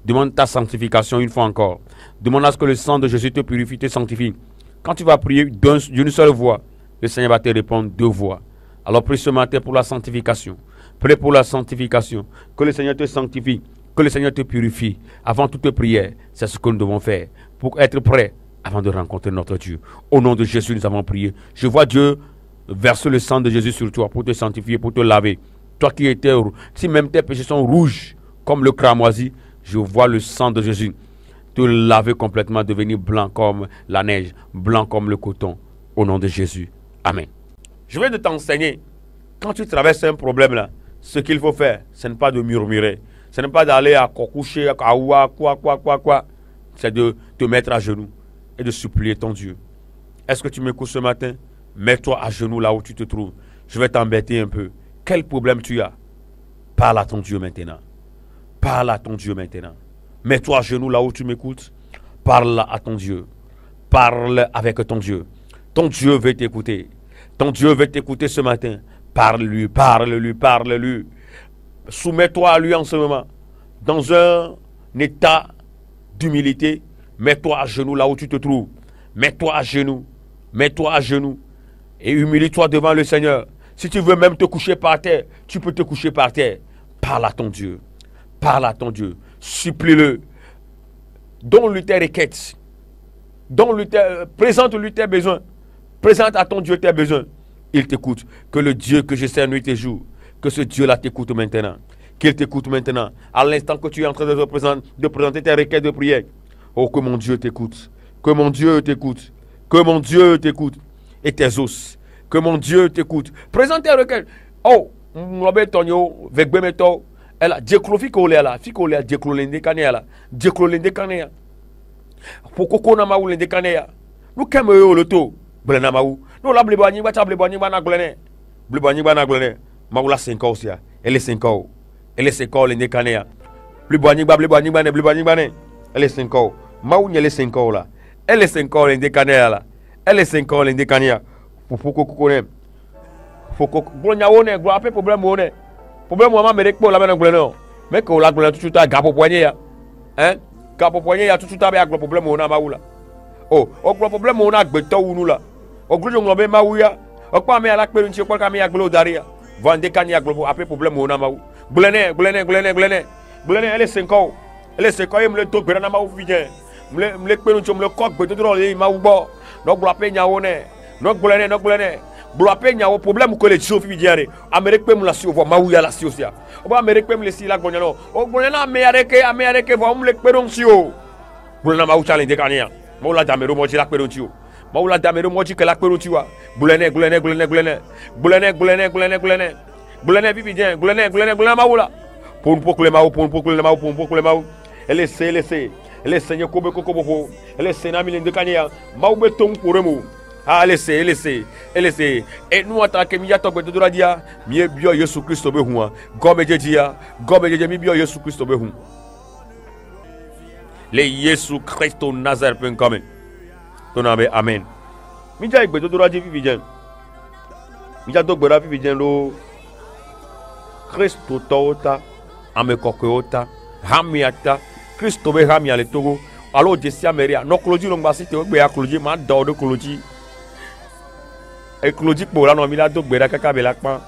Demande ta sanctification une fois encore. Demande à ce que le sang de Jésus te purifie, te sanctifie. Quand tu vas prier d'une seule voix, le Seigneur va te répondre deux voix. Alors prie ce matin pour la sanctification. Prie pour la sanctification. Que le Seigneur te sanctifie, que le Seigneur te purifie. Avant toute prière, c'est ce que nous devons faire pour être prêts avant de rencontrer notre Dieu. Au nom de Jésus, nous avons prié. Je vois Dieu verser le sang de Jésus sur toi pour te sanctifier, pour te laver. Toi qui étais, si même tes péchés sont rouges comme le cramoisi, je vois le sang de Jésus te laver complètement, devenir blanc comme la neige, blanc comme le coton. Au nom de Jésus. Amen. Je vais t'enseigner, quand tu traverses un problème là, ce qu'il faut faire, ce n'est pas de murmurer, ce n'est pas d'aller à coucher, à quoi. C'est de te mettre à genoux et de supplier ton Dieu. Est-ce que tu m'écoutes ce matin? Mets-toi à genoux là où tu te trouves. Je vais t'embêter un peu. Quel problème tu as? Parle à ton Dieu maintenant. Parle à ton Dieu maintenant. Mets-toi à genoux là où tu m'écoutes. Parle à ton Dieu. Parle avec ton Dieu. Ton Dieu veut t'écouter. Ton Dieu veut t'écouter ce matin. Parle-lui, parle-lui, parle-lui. Soumets-toi à lui en ce moment. Dans un état d'humilité, mets-toi à genoux là où tu te trouves. Mets-toi à genoux. Mets-toi à genoux. Et humilie-toi devant le Seigneur. Si tu veux même te coucher par terre, tu peux te coucher par terre. Parle à ton Dieu. Parle à ton Dieu. Supplie-le. Donne-lui tes requêtes. Présente-lui tes besoins. Présente à ton Dieu tes besoins. Il t'écoute. Que le Dieu que je sers nuit et jour, que ce Dieu-là t'écoute maintenant. Qu'il t'écoute maintenant. À l'instant que tu es en train de présenter tes requêtes de prière. Oh, que mon Dieu t'écoute. Que mon Dieu t'écoute. Que mon Dieu t'écoute. Et tes os. Que mon Dieu t'écoute. Présente tes requêtes. Oh, Robert Tonyo, Vegbemeto. Elle a Djeklo là. Fiko là, Djeklo lende kanea. Djeklo lende kanea. Pokoko na maou lende kanea. Nous keme yo le to. Blena maou. Nous la blebani ba blebani ba na glene. Blebani ba na glene. Maou la 5 ans aussi. Elle est 5 ans. Elle est 5 ans lende kanea. Blebani ba ne. Elle est 5 ans. Maou ni elle est 5 ans là. Elle est 5 ans lende kanea là. Elle est 5 ans lende kanea. Pokoko ne. Pokoko blonya wone gro ape problème wone. Problème moi merek po la bena glene. Mais que la glene tout ta gapo poignet ya. Hein? Gapo poignet ya tout ta be agro problème wona maou là. Oh, o gro problème wona agbeto wunu là. O gro jonglo be maou ya. O pa me ala peru nchi ko ka me aglo daria. Vande kan ya glo ape problème wona maou. Glene, elle est 5 ans. Elle est 5 ans, elle me le to gbera na maou fidien. Me le peru nchi me le kok beto dro le maou bo. No glo ape nya wone. No glene. Bloapé nya o problème que les chauffeurs diare Amérique peut me la suivre maou ya la siosia o ba Amérique peut me laisser la gonano o gonana Amérique va me le peron sio bulana maou challenge kania maula damero moji la peron sio maula damero moji que la peron sio bulene vivien bulene maoula pour le maou elle est seigneur kobe elle est senami de kania maou beton pour remo Ah, laissez. Et nous, en tant que médiateur de la dia, mieux bio Jésus Christ au béhoua. Gomme de dia, mi bio Jésus Christ au béhoua. Les Jésus Christ au Nazareth, comme. Ton amen, amen. Mija igbe to dora di vivijen. Mija do gbera vivijen lo Christo tota ame kokeota hamiata Christo be hamia le togo alo jesia meria no kloji lo ngba site ogbe ya kloji ma do do kloji e kloji po la no mi la do gbera kaka be la pan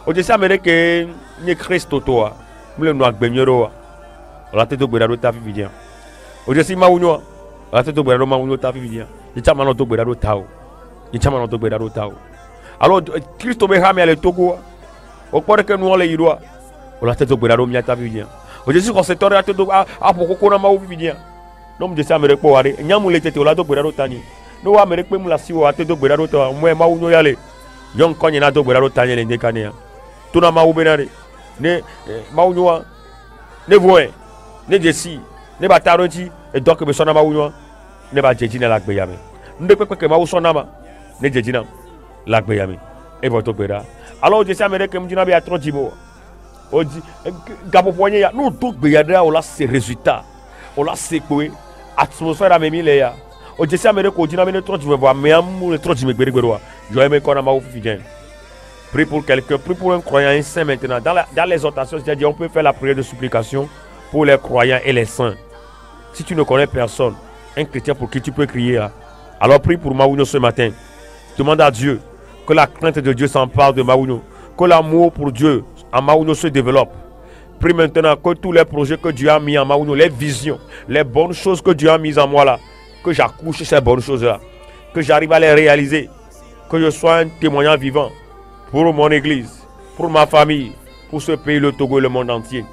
o jesia mere ke ni Christo to a mle no agbenyero wa la te do gbera do ta vivijen o jesi ma wunyo la te do gbera do ma wunyo ta vivijen ni chama no do gbera do ta o alors Christ be hamia le togo o pore que nous le yirwa o la tete gbera do mi ata vivien o Jésus ko se tore ate do a pokoko na ma wo vivien no mo Jésus amere po ware nyamu le tete o la do gbera do tani no wa amere pe mu la si o ate do gbera do to mo e ma wo no yale yon konye na do gbera do tani le ndeka ne to na ma wo benare ne ma wo no ne voe ne Jésus ne bataronti e donc be so na ma wo no ne ba jeji na la gbe ya me nde pepe ma wo so na ma ne jejina la gbe yami e boto gbera alors je sais américain mdina be atro jibo oji gapo ponye ya no to gbe ya dra o la se résultat o la se pe atmosphère amemi le ya o je sais américain o dina me ne tro jibo va me amu le tro jibo gbere je aime qu'on a ma oufidien prie pour quelqu'un prie pour un croyant un saint maintenant dans les exhortations j'ai dit on peut faire la prière de supplication pour les croyants et les saints si tu ne connais personne un chrétien pour qui tu peux crier alors prie pour Maouno ce matin. Demande à Dieu que la crainte de Dieu s'empare de Maouno. Que l'amour pour Dieu en Maouno se développe. Prie maintenant que tous les projets que Dieu a mis en Maouno, les visions, les bonnes choses que Dieu a mises en moi là, que j'accouche ces bonnes choses là, que j'arrive à les réaliser, que je sois un témoignant vivant pour mon église, pour ma famille, pour ce pays, le Togo et le monde entier.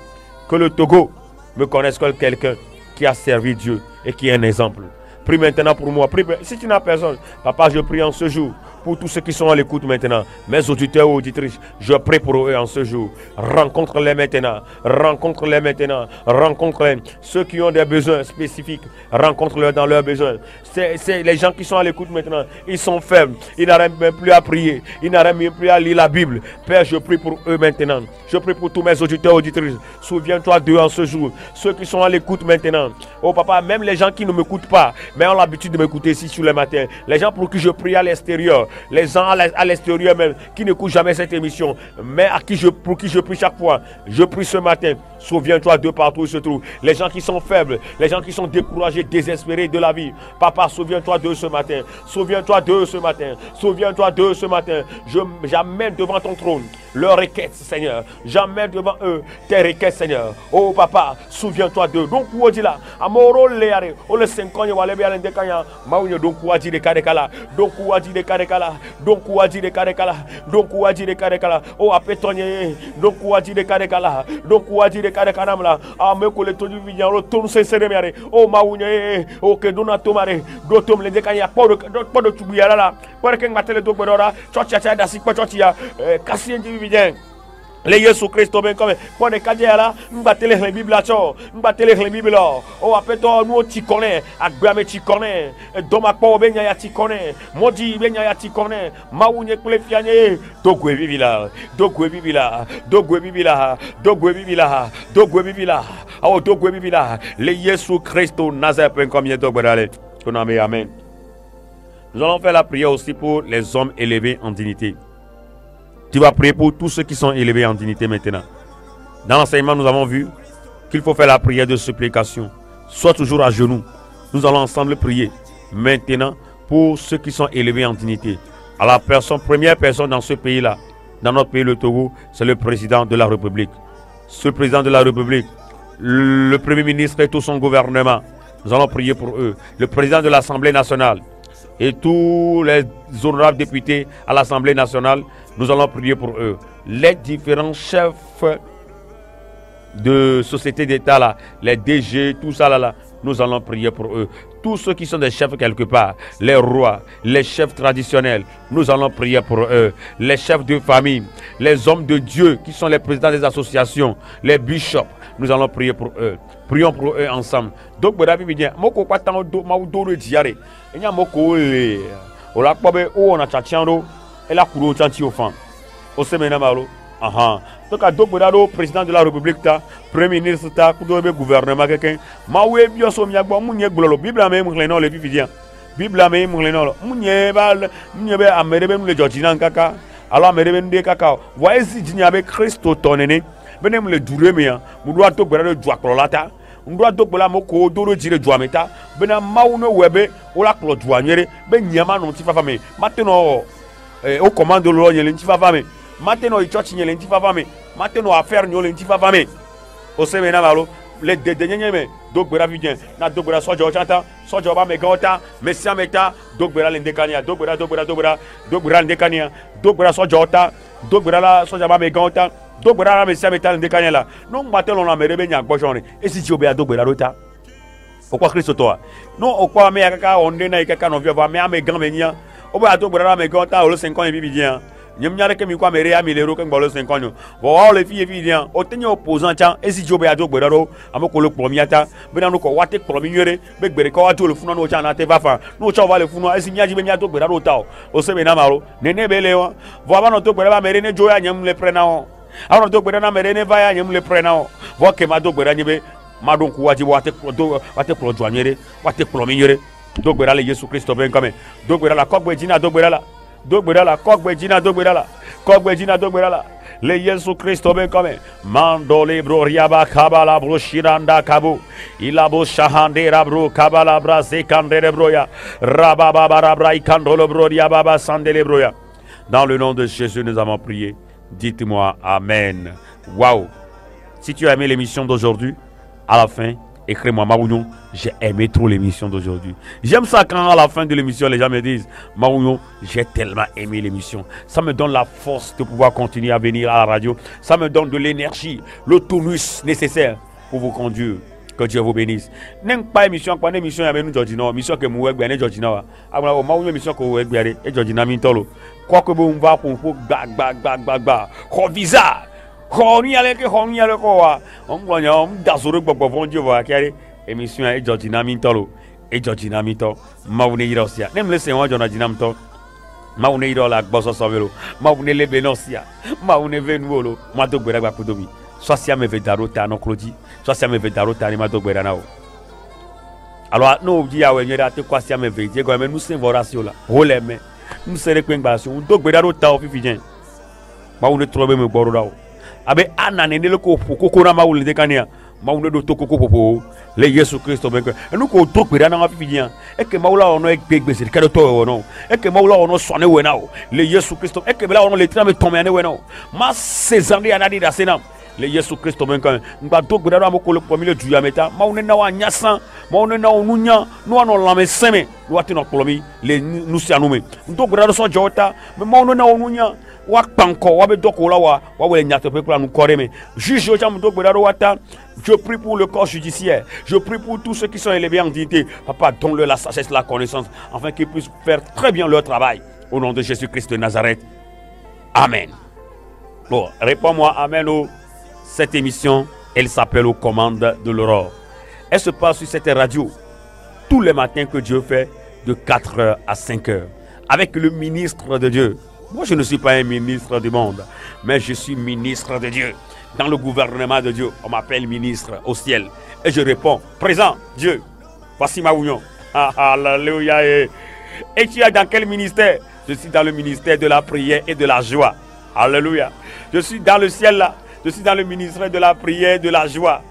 Que le Togo me connaisse comme quelqu'un qui a servi Dieu et qui est un exemple. Prie maintenant pour moi. Prie, si tu n'as personne, papa, je prie en ce jour pour tous ceux qui sont à l'écoute maintenant. Mes auditeurs ou auditrices, je prie pour eux en ce jour. Rencontre-les maintenant. Rencontre-les maintenant. Rencontre-les. Ceux qui ont des besoins spécifiques, rencontre-les dans leurs besoins. C'est les gens qui sont à l'écoute maintenant. Ils sont faibles. Ils n'arrivent même plus à prier. Ils n'arrivent même plus à lire la Bible. Père, je prie pour eux maintenant. Je prie pour tous mes auditeurs et auditrices. Souviens-toi d'eux en ce jour. Ceux qui sont à l'écoute maintenant. Oh papa, même les gens qui ne m'écoutent pas, mais ont l'habitude de m'écouter ici sur le matin. Les gens pour qui je prie à l'extérieur. Les gens à l'extérieur même qui n'écoutent jamais cette émission, mais pour qui je prie chaque fois. Je prie ce matin. Souviens-toi de partout où ils se trouvent. Les gens qui sont faibles, les gens qui sont découragés, désespérés de la vie. Papa, souviens-toi d'eux ce matin. Souviens-toi d'eux ce matin. Souviens-toi d'eux ce matin. J'amène devant ton trône leurs requêtes, Seigneur. J'amène devant eux tes requêtes, Seigneur. Oh papa, souviens-toi d'eux. Donc, où dit là? Amoro leare. Oh le 5 ans, wale be alende kanya. Maounya donc où dit de karekala. Donc où dit de karekala. Donc où dit de karekala. Donc où dit de karekala. Oh apetonye. Donc où dit de karekala. Donc où dit de karekala mla. Ah me ko le tonu vinya ro tonu se seremare. Oh maounya. Oh que dona tomare. Do tom le de kanya pas de tubiara là. Pour que ngatele do gbedora. Chocha da sikpa chochia. Kasi bien. Le Yesu Christo ben comme pour les cadets là, nous battons les Bibles là, nous battons les Bibles là. Oh après toi nous tu connais, agbrame tu connais, doma ko ben ya tu connais, modi ben ya tu connais, maounye kule fiane, dogwe bibila, dogwe bibila, dogwe bibila, dogwe bibila, dogwe bibila. Oh dogwe bibila, le Yesu Christo Nazareth ben comme dogwe d'aller. Ton nom est amen. Nous allons faire la prière aussi pour les hommes élevés en dignité. Tu vas prier pour tous ceux qui sont élevés en dignité maintenant. Dans l'enseignement, nous avons vu qu'il faut faire la prière de supplication. Sois toujours à genoux. Nous allons ensemble prier maintenant pour ceux qui sont élevés en dignité. À la première personne dans ce pays-là, dans notre pays, le Togo, c'est le président de la République. Ce président de la République, le Premier ministre et tout son gouvernement, nous allons prier pour eux. Le président de l'Assemblée nationale et tous les honorables députés à l'Assemblée nationale, nous allons prier pour eux. Les différents chefs de sociétés d'État, là, les DG, tout ça, là, nous allons prier pour eux. Tous ceux qui sont des chefs quelque part, les rois, les chefs traditionnels, nous allons prier pour eux. Les chefs de famille, les hommes de Dieu qui sont les présidents des associations, les bishops, nous allons prier pour eux. Prions pour eux ensemble. Donc, o la kpo be o na tchatchan do e la kuro tchanti o fan o se mena malo donc a dogbedo do président de la république ta premier ministre ta kudo be gouvernement quelqu'un ma we bio so miagbo munye glolo bible ame mu le vividian bible ame mu le no munye be amere be le georgina kaka alors amere be nde kaka voyez si dinya be Christo tonene benem le dure mia mu do dogbedo do aklolata ndo dogbola moko doro jire djwameta bena mawuno webe ola klo djwanyere be nyama no ti fafa me mateno o commande lo nyele ti fafa me mateno i church nyele ti fafa me mateno affaire nyole ti fafa me o se mena malo le de nyeme dogbera vidien na dogbera sojo chanta sojo ba me gota mesia meta dogbera le ndekania dogbera ndekania dogbera sojo ta dogbera la soja ba me gota dogbera la mesia meta ndekania la no matelo na merebe nya gbojonre esi ti obe dogbera rota okwa Kristo to no okwa me akaka onde na ikaka no viva me ame gan me nya obe dogbera la me gota o lo 5 ans e bibidien nyamnyare ke mi kwa mere ya milero ke ngolo 5 ans bo wa le fille vidien o tenye opposant cha esi ti obe dogbera ro amoko lo promiata be na no ko wate prominyere be gbere ko wate o le funu no cha na te vafa no cha wa le funu esi nyaji be nya dogbera ro ta o se be na maro nene be le wa vo ba no dogbera ba mere ne joya nyam le prena o alors dogbera na mere ne va ya nyam le prena o vo ke ma dogbera nyebe ma don ku waji wate pro joanyere wate prominyere dogbera le Yesu Kristo ben comme dogbera la kokbe jina dogbera la kokbe jina dogbera la le Yesu Kristo ben comme mando libro riaba kabala bro shiranda kabu ilabo shahandera bro kabala brase kandere broya rababa barabra ikandolo bro riaba sandele broya. Dans le nom de Jésus nous avons prié. Dites-moi amen. Waouh. Si tu as aimé l'émission d'aujourd'hui, à la fin, écris-moi Marounon, j'ai aimé trop l'émission d'aujourd'hui. J'aime ça quand à la fin de l'émission, les gens me disent Marounon, j'ai tellement aimé l'émission. Ça me donne la force de pouvoir continuer à venir à la radio. Ça me donne de l'énergie, le tonus nécessaire pour vous conduire. Que Dieu vous bénisse. N'aime pas émission, quand émission, il y a une Georgina, émission que vous avez Georgina. Alors, moi, émission que vous avez et Georgina Mintolo. Quoi que vous va pour bag. Visa. On y allait quoi. On va d'azure pour Dieu va carrer. Émission et Georgina Mintolo. Et Georgina Minto. Maoune Irosia. N'aime laisser moi, Georgina Minto. Maoune Irola, Bosso Savelo. Maoune le Benosia. Maoune Venuolo. Mado Beraba Kudomi. Soit si me vedaro ta no Claudie, soit si me vedaro ta ni ma dogbera nao. Alors no di ya wenye da te kwa si me vedie go me nous sen voration la. Roleme. Nous sere kwengbasion dogbera ro ta ofifidien. Ma une trobe me boro dao. Abe anane ne le ko kokoko na ma wule de kania. Ma une do tokoko popo. Le Yesu Kristo benko. Enu ko dogbera na ofifidien. E ke ma wula ono egbe se ka do to ono. E ke ma wula ono sone we nao. Le Yesu Kristo e ke bela ono le tra me tombe ane we nao. Ma sezandi anadi da senam. Le Yesu Kristo ben quand ngba dogbera amoko le premier du yameta ma une na wa nyasan ma une na onunya no no lame seme no ati no polomi le nusi anume dogbera so jota me ma une na onunya wa panko wa be dokola wa wele nyato pe kula nu koreme juge jam dogbera wata. Je prie pour le corps judiciaire. Je prie pour tous ceux qui sont élevés en dignité. Papa, donne-leur la sagesse, la connaissance, afin qu'ils puissent faire très bien leur travail. Au nom de Jésus-Christ de Nazareth. Amen. Bon, réponds-moi Amen. Cette émission, elle s'appelle Aux commandes de l'aurore. Elle se passe sur cette radio tous les matins que Dieu fait de 4h à 5h avec le ministre de Dieu. Moi, je ne suis pas un ministre du monde, mais je suis ministre de Dieu. Dans le gouvernement de Dieu, on m'appelle ministre au ciel. Et je réponds, présent, Dieu, voici ma union. Alléluia. Et tu es dans quel ministère? Je suis dans le ministère de la prière et de la joie. Alléluia. Je suis dans le ciel là. Je suis dans le ministère de la prière et de la joie.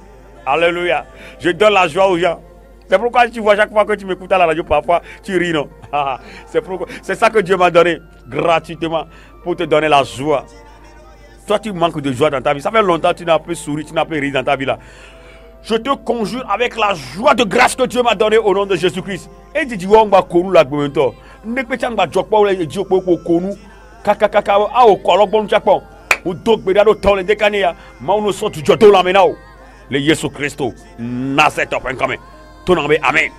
Alléluia. Je donne la joie aux gens. C'est pourquoi tu vois chaque fois que tu m'écoutes à la radio, parfois tu ris, non? C'est ça que Dieu m'a donné gratuitement pour te donner la joie. Toi, tu manques de joie dans ta vie. Ça fait longtemps que tu n'as pas souri, tu n'as pas ri dans ta vie là. Je te conjure avec la joie de grâce que Dieu m'a donnée au nom de Jésus-Christ. Et dis on va konu la gomento. Ne peut pas jokpa ou les jokpo konu. Kaka a o kolok bon chapon. Ou dog bedado tole dekania. Ma uno sotu jodo la menao. Le Yesu Christo. Nazareth open comme. Tonambe amen.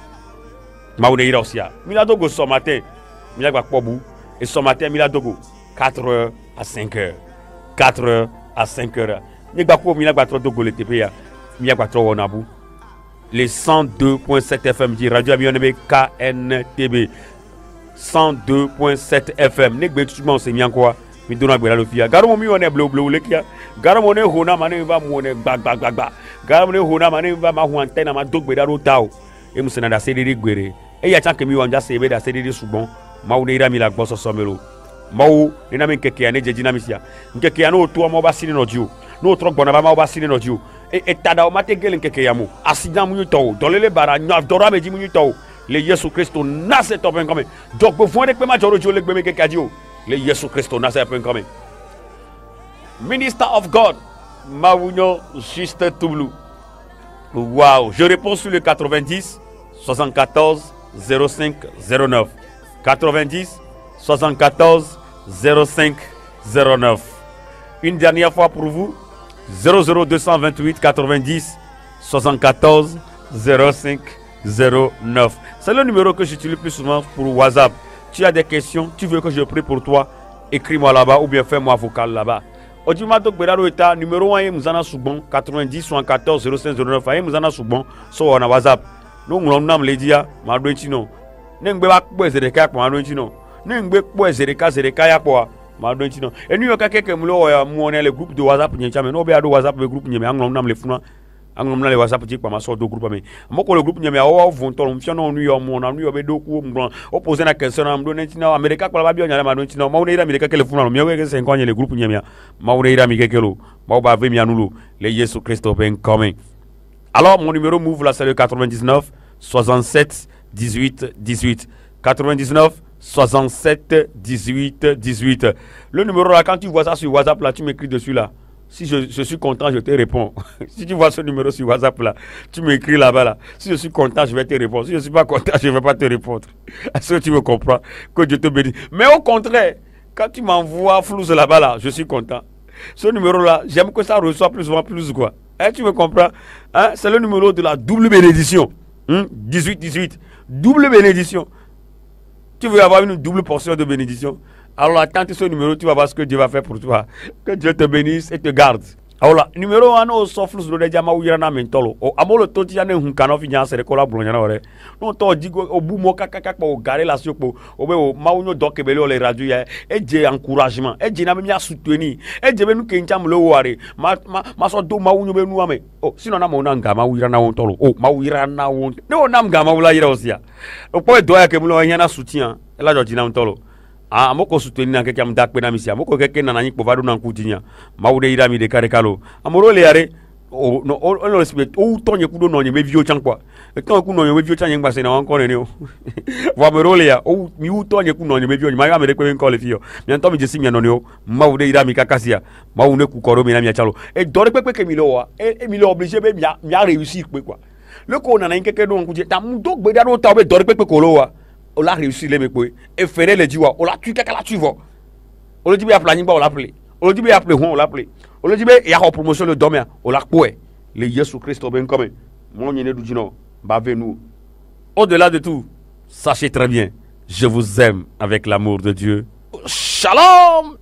Ma une ira aussi. Miladogo ce matin. Milagba Kobou. Et ce matin Miladogo 4h à 5h. 4h à 5h. Milagba Kobou Milagba Trodogo le TPA. Milagba Tro Wonabu. Les 102.7 FM dit Radio Amionebe KNTB. 102.7 FM. Nek be tu c'est bien quoi. Mi dona gbera lo fia. Garo mi on est bleu le kia. Garo mo ne hona mane va mo ne gba. Garo mo ne hona mane va ma hu antenne ma dog gbera lo tao. E musena da sediri gbere. E ya chan ke mi wanja sebe da sediri subon. Ma u ne ira mi la gbo so somelo. Ma u ne na mi keke ane jeji na mi sia. Nkeke ane o to mo ba sini no dio. No trok bona ba ma ba sini no dio. Et tada o mate gelen keke yamu. Accident mu to. Dolele bara nya dora meji mu to. Le Yesu Christo na se topen comme. Donc be fond de pe ma joro jo le be keke adio. Le Yesu Christo na se topen comme. Minister of God. Maounyo juste Toublou. Wow, je réponds sur le 90 74 05 09. 90 74 05 09. Une dernière fois pour vous. 00228 90 74 05 09. C'est le numéro que j'utilise le plus souvent pour WhatsApp. Tu as des questions, tu veux que je prie pour toi, écris-moi là-bas ou bien fais-moi vocal là-bas. Ojimato Beraro est numéro 1 Mouzana Soubon 90 74 05 09 Mouzana Soubon so on a WhatsApp. Nous nous les dia Madouetino. N'engbe ba po ezereka po Madouetino. N'engbe po ezereka ya po Madouetino. Et nous quelqu'un mlo ya mu le groupe de WhatsApp nyama no be ado WhatsApp le groupe nyama angom nam le funa. Angom na le WhatsApp ti pa ma so do groupe mais moko le groupe nyama o vonto mfio no nu yo mu na nu yo be do ku mgbon o poser na question na mdo netina America kwa ba bi onyala Madouetino ma una ira America kele funa no mi we ke se nkonye le groupe nyama ma una ira mi kekelo ma ba ve mi anulo le Yesu Christo ben coming. Alors mon numéro move là c'est le 99 67 18 18 99 67 18 18. Le numéro là, quand tu vois ça sur WhatsApp là, tu m'écris dessus là. Si je suis content, je te réponds. Si tu vois ce numéro sur WhatsApp là, tu m'écris là-bas là. Si je suis content, je vais te répondre. Si je suis pas content, je ne vais pas te répondre. Est-ce que tu me comprends? Que Dieu te bénisse. Mais au contraire, quand tu m'envoies flou là-bas là, je suis content. Ce numéro là, j'aime que ça reçoit plus souvent plus quoi. Hein, tu me comprends? Hein? C'est le numéro de la double bénédiction. 18-18. Double bénédiction. Tu veux avoir une double portion de bénédiction. Alors attends ce numéro, tu vas voir ce que Dieu va faire pour toi. Que Dieu te bénisse et te garde. Alors là, numéro 1, au soflus de Djama ou Yana Mentolo. Au amolo totiane hunkano finya se recola blonyana ore. Non to digo au bumo kaka au garé la sopo. Au maunyo dokebele le radio ya. Et j'ai encouragement. Et j'ai na me soutenir. Et j'ai benu kencham le ware. Ma so do maunyo be nuame. Oh, sinon na mo nanga ma wira na wontolo. Oh, ma wira na won. No nam gama wula yira osia. O po do ya ke mulo yana soutien. Ela jo jina wontolo. Ah, moko soutenir na keke amdak pe na misia. Moko keke na nani povado na nkutinya. Maude ira mi de kare kalo. Amoro le yare. Oh, no, on respect. Oh, tonye kudo no nye vio chan kwa. Tonye kudo no nye vio chan yang base na wankone ne o. Wa merole ya. Oh, mi u tonye kudo no nye vio. Ma ya me de kwe nkole fio. Mi anto mi jesi mi no ne o. Maude ira mi kakasia. Maune ku koro mi na mi chalo. E dore pepe ke mi lo wa. E mi lo obligé be mi a réussir pe quoi. Le ko na nkeke do nkuje. Ta mu do gbe da do ta be dore pepe ko lo wa. On l'a réussi les mecs et faire les diwa on l'a tué quelqu'un là tu vois on le dit bien planning on l'a appelé on le dit bien appelé on l'a appelé on le dit bien il y a en promotion le dormir on l'a quoi le Jésus Christ bien comme mon yéné du dino bave nous au-delà de tout sachez très bien je vous aime avec l'amour de Dieu. Shalom.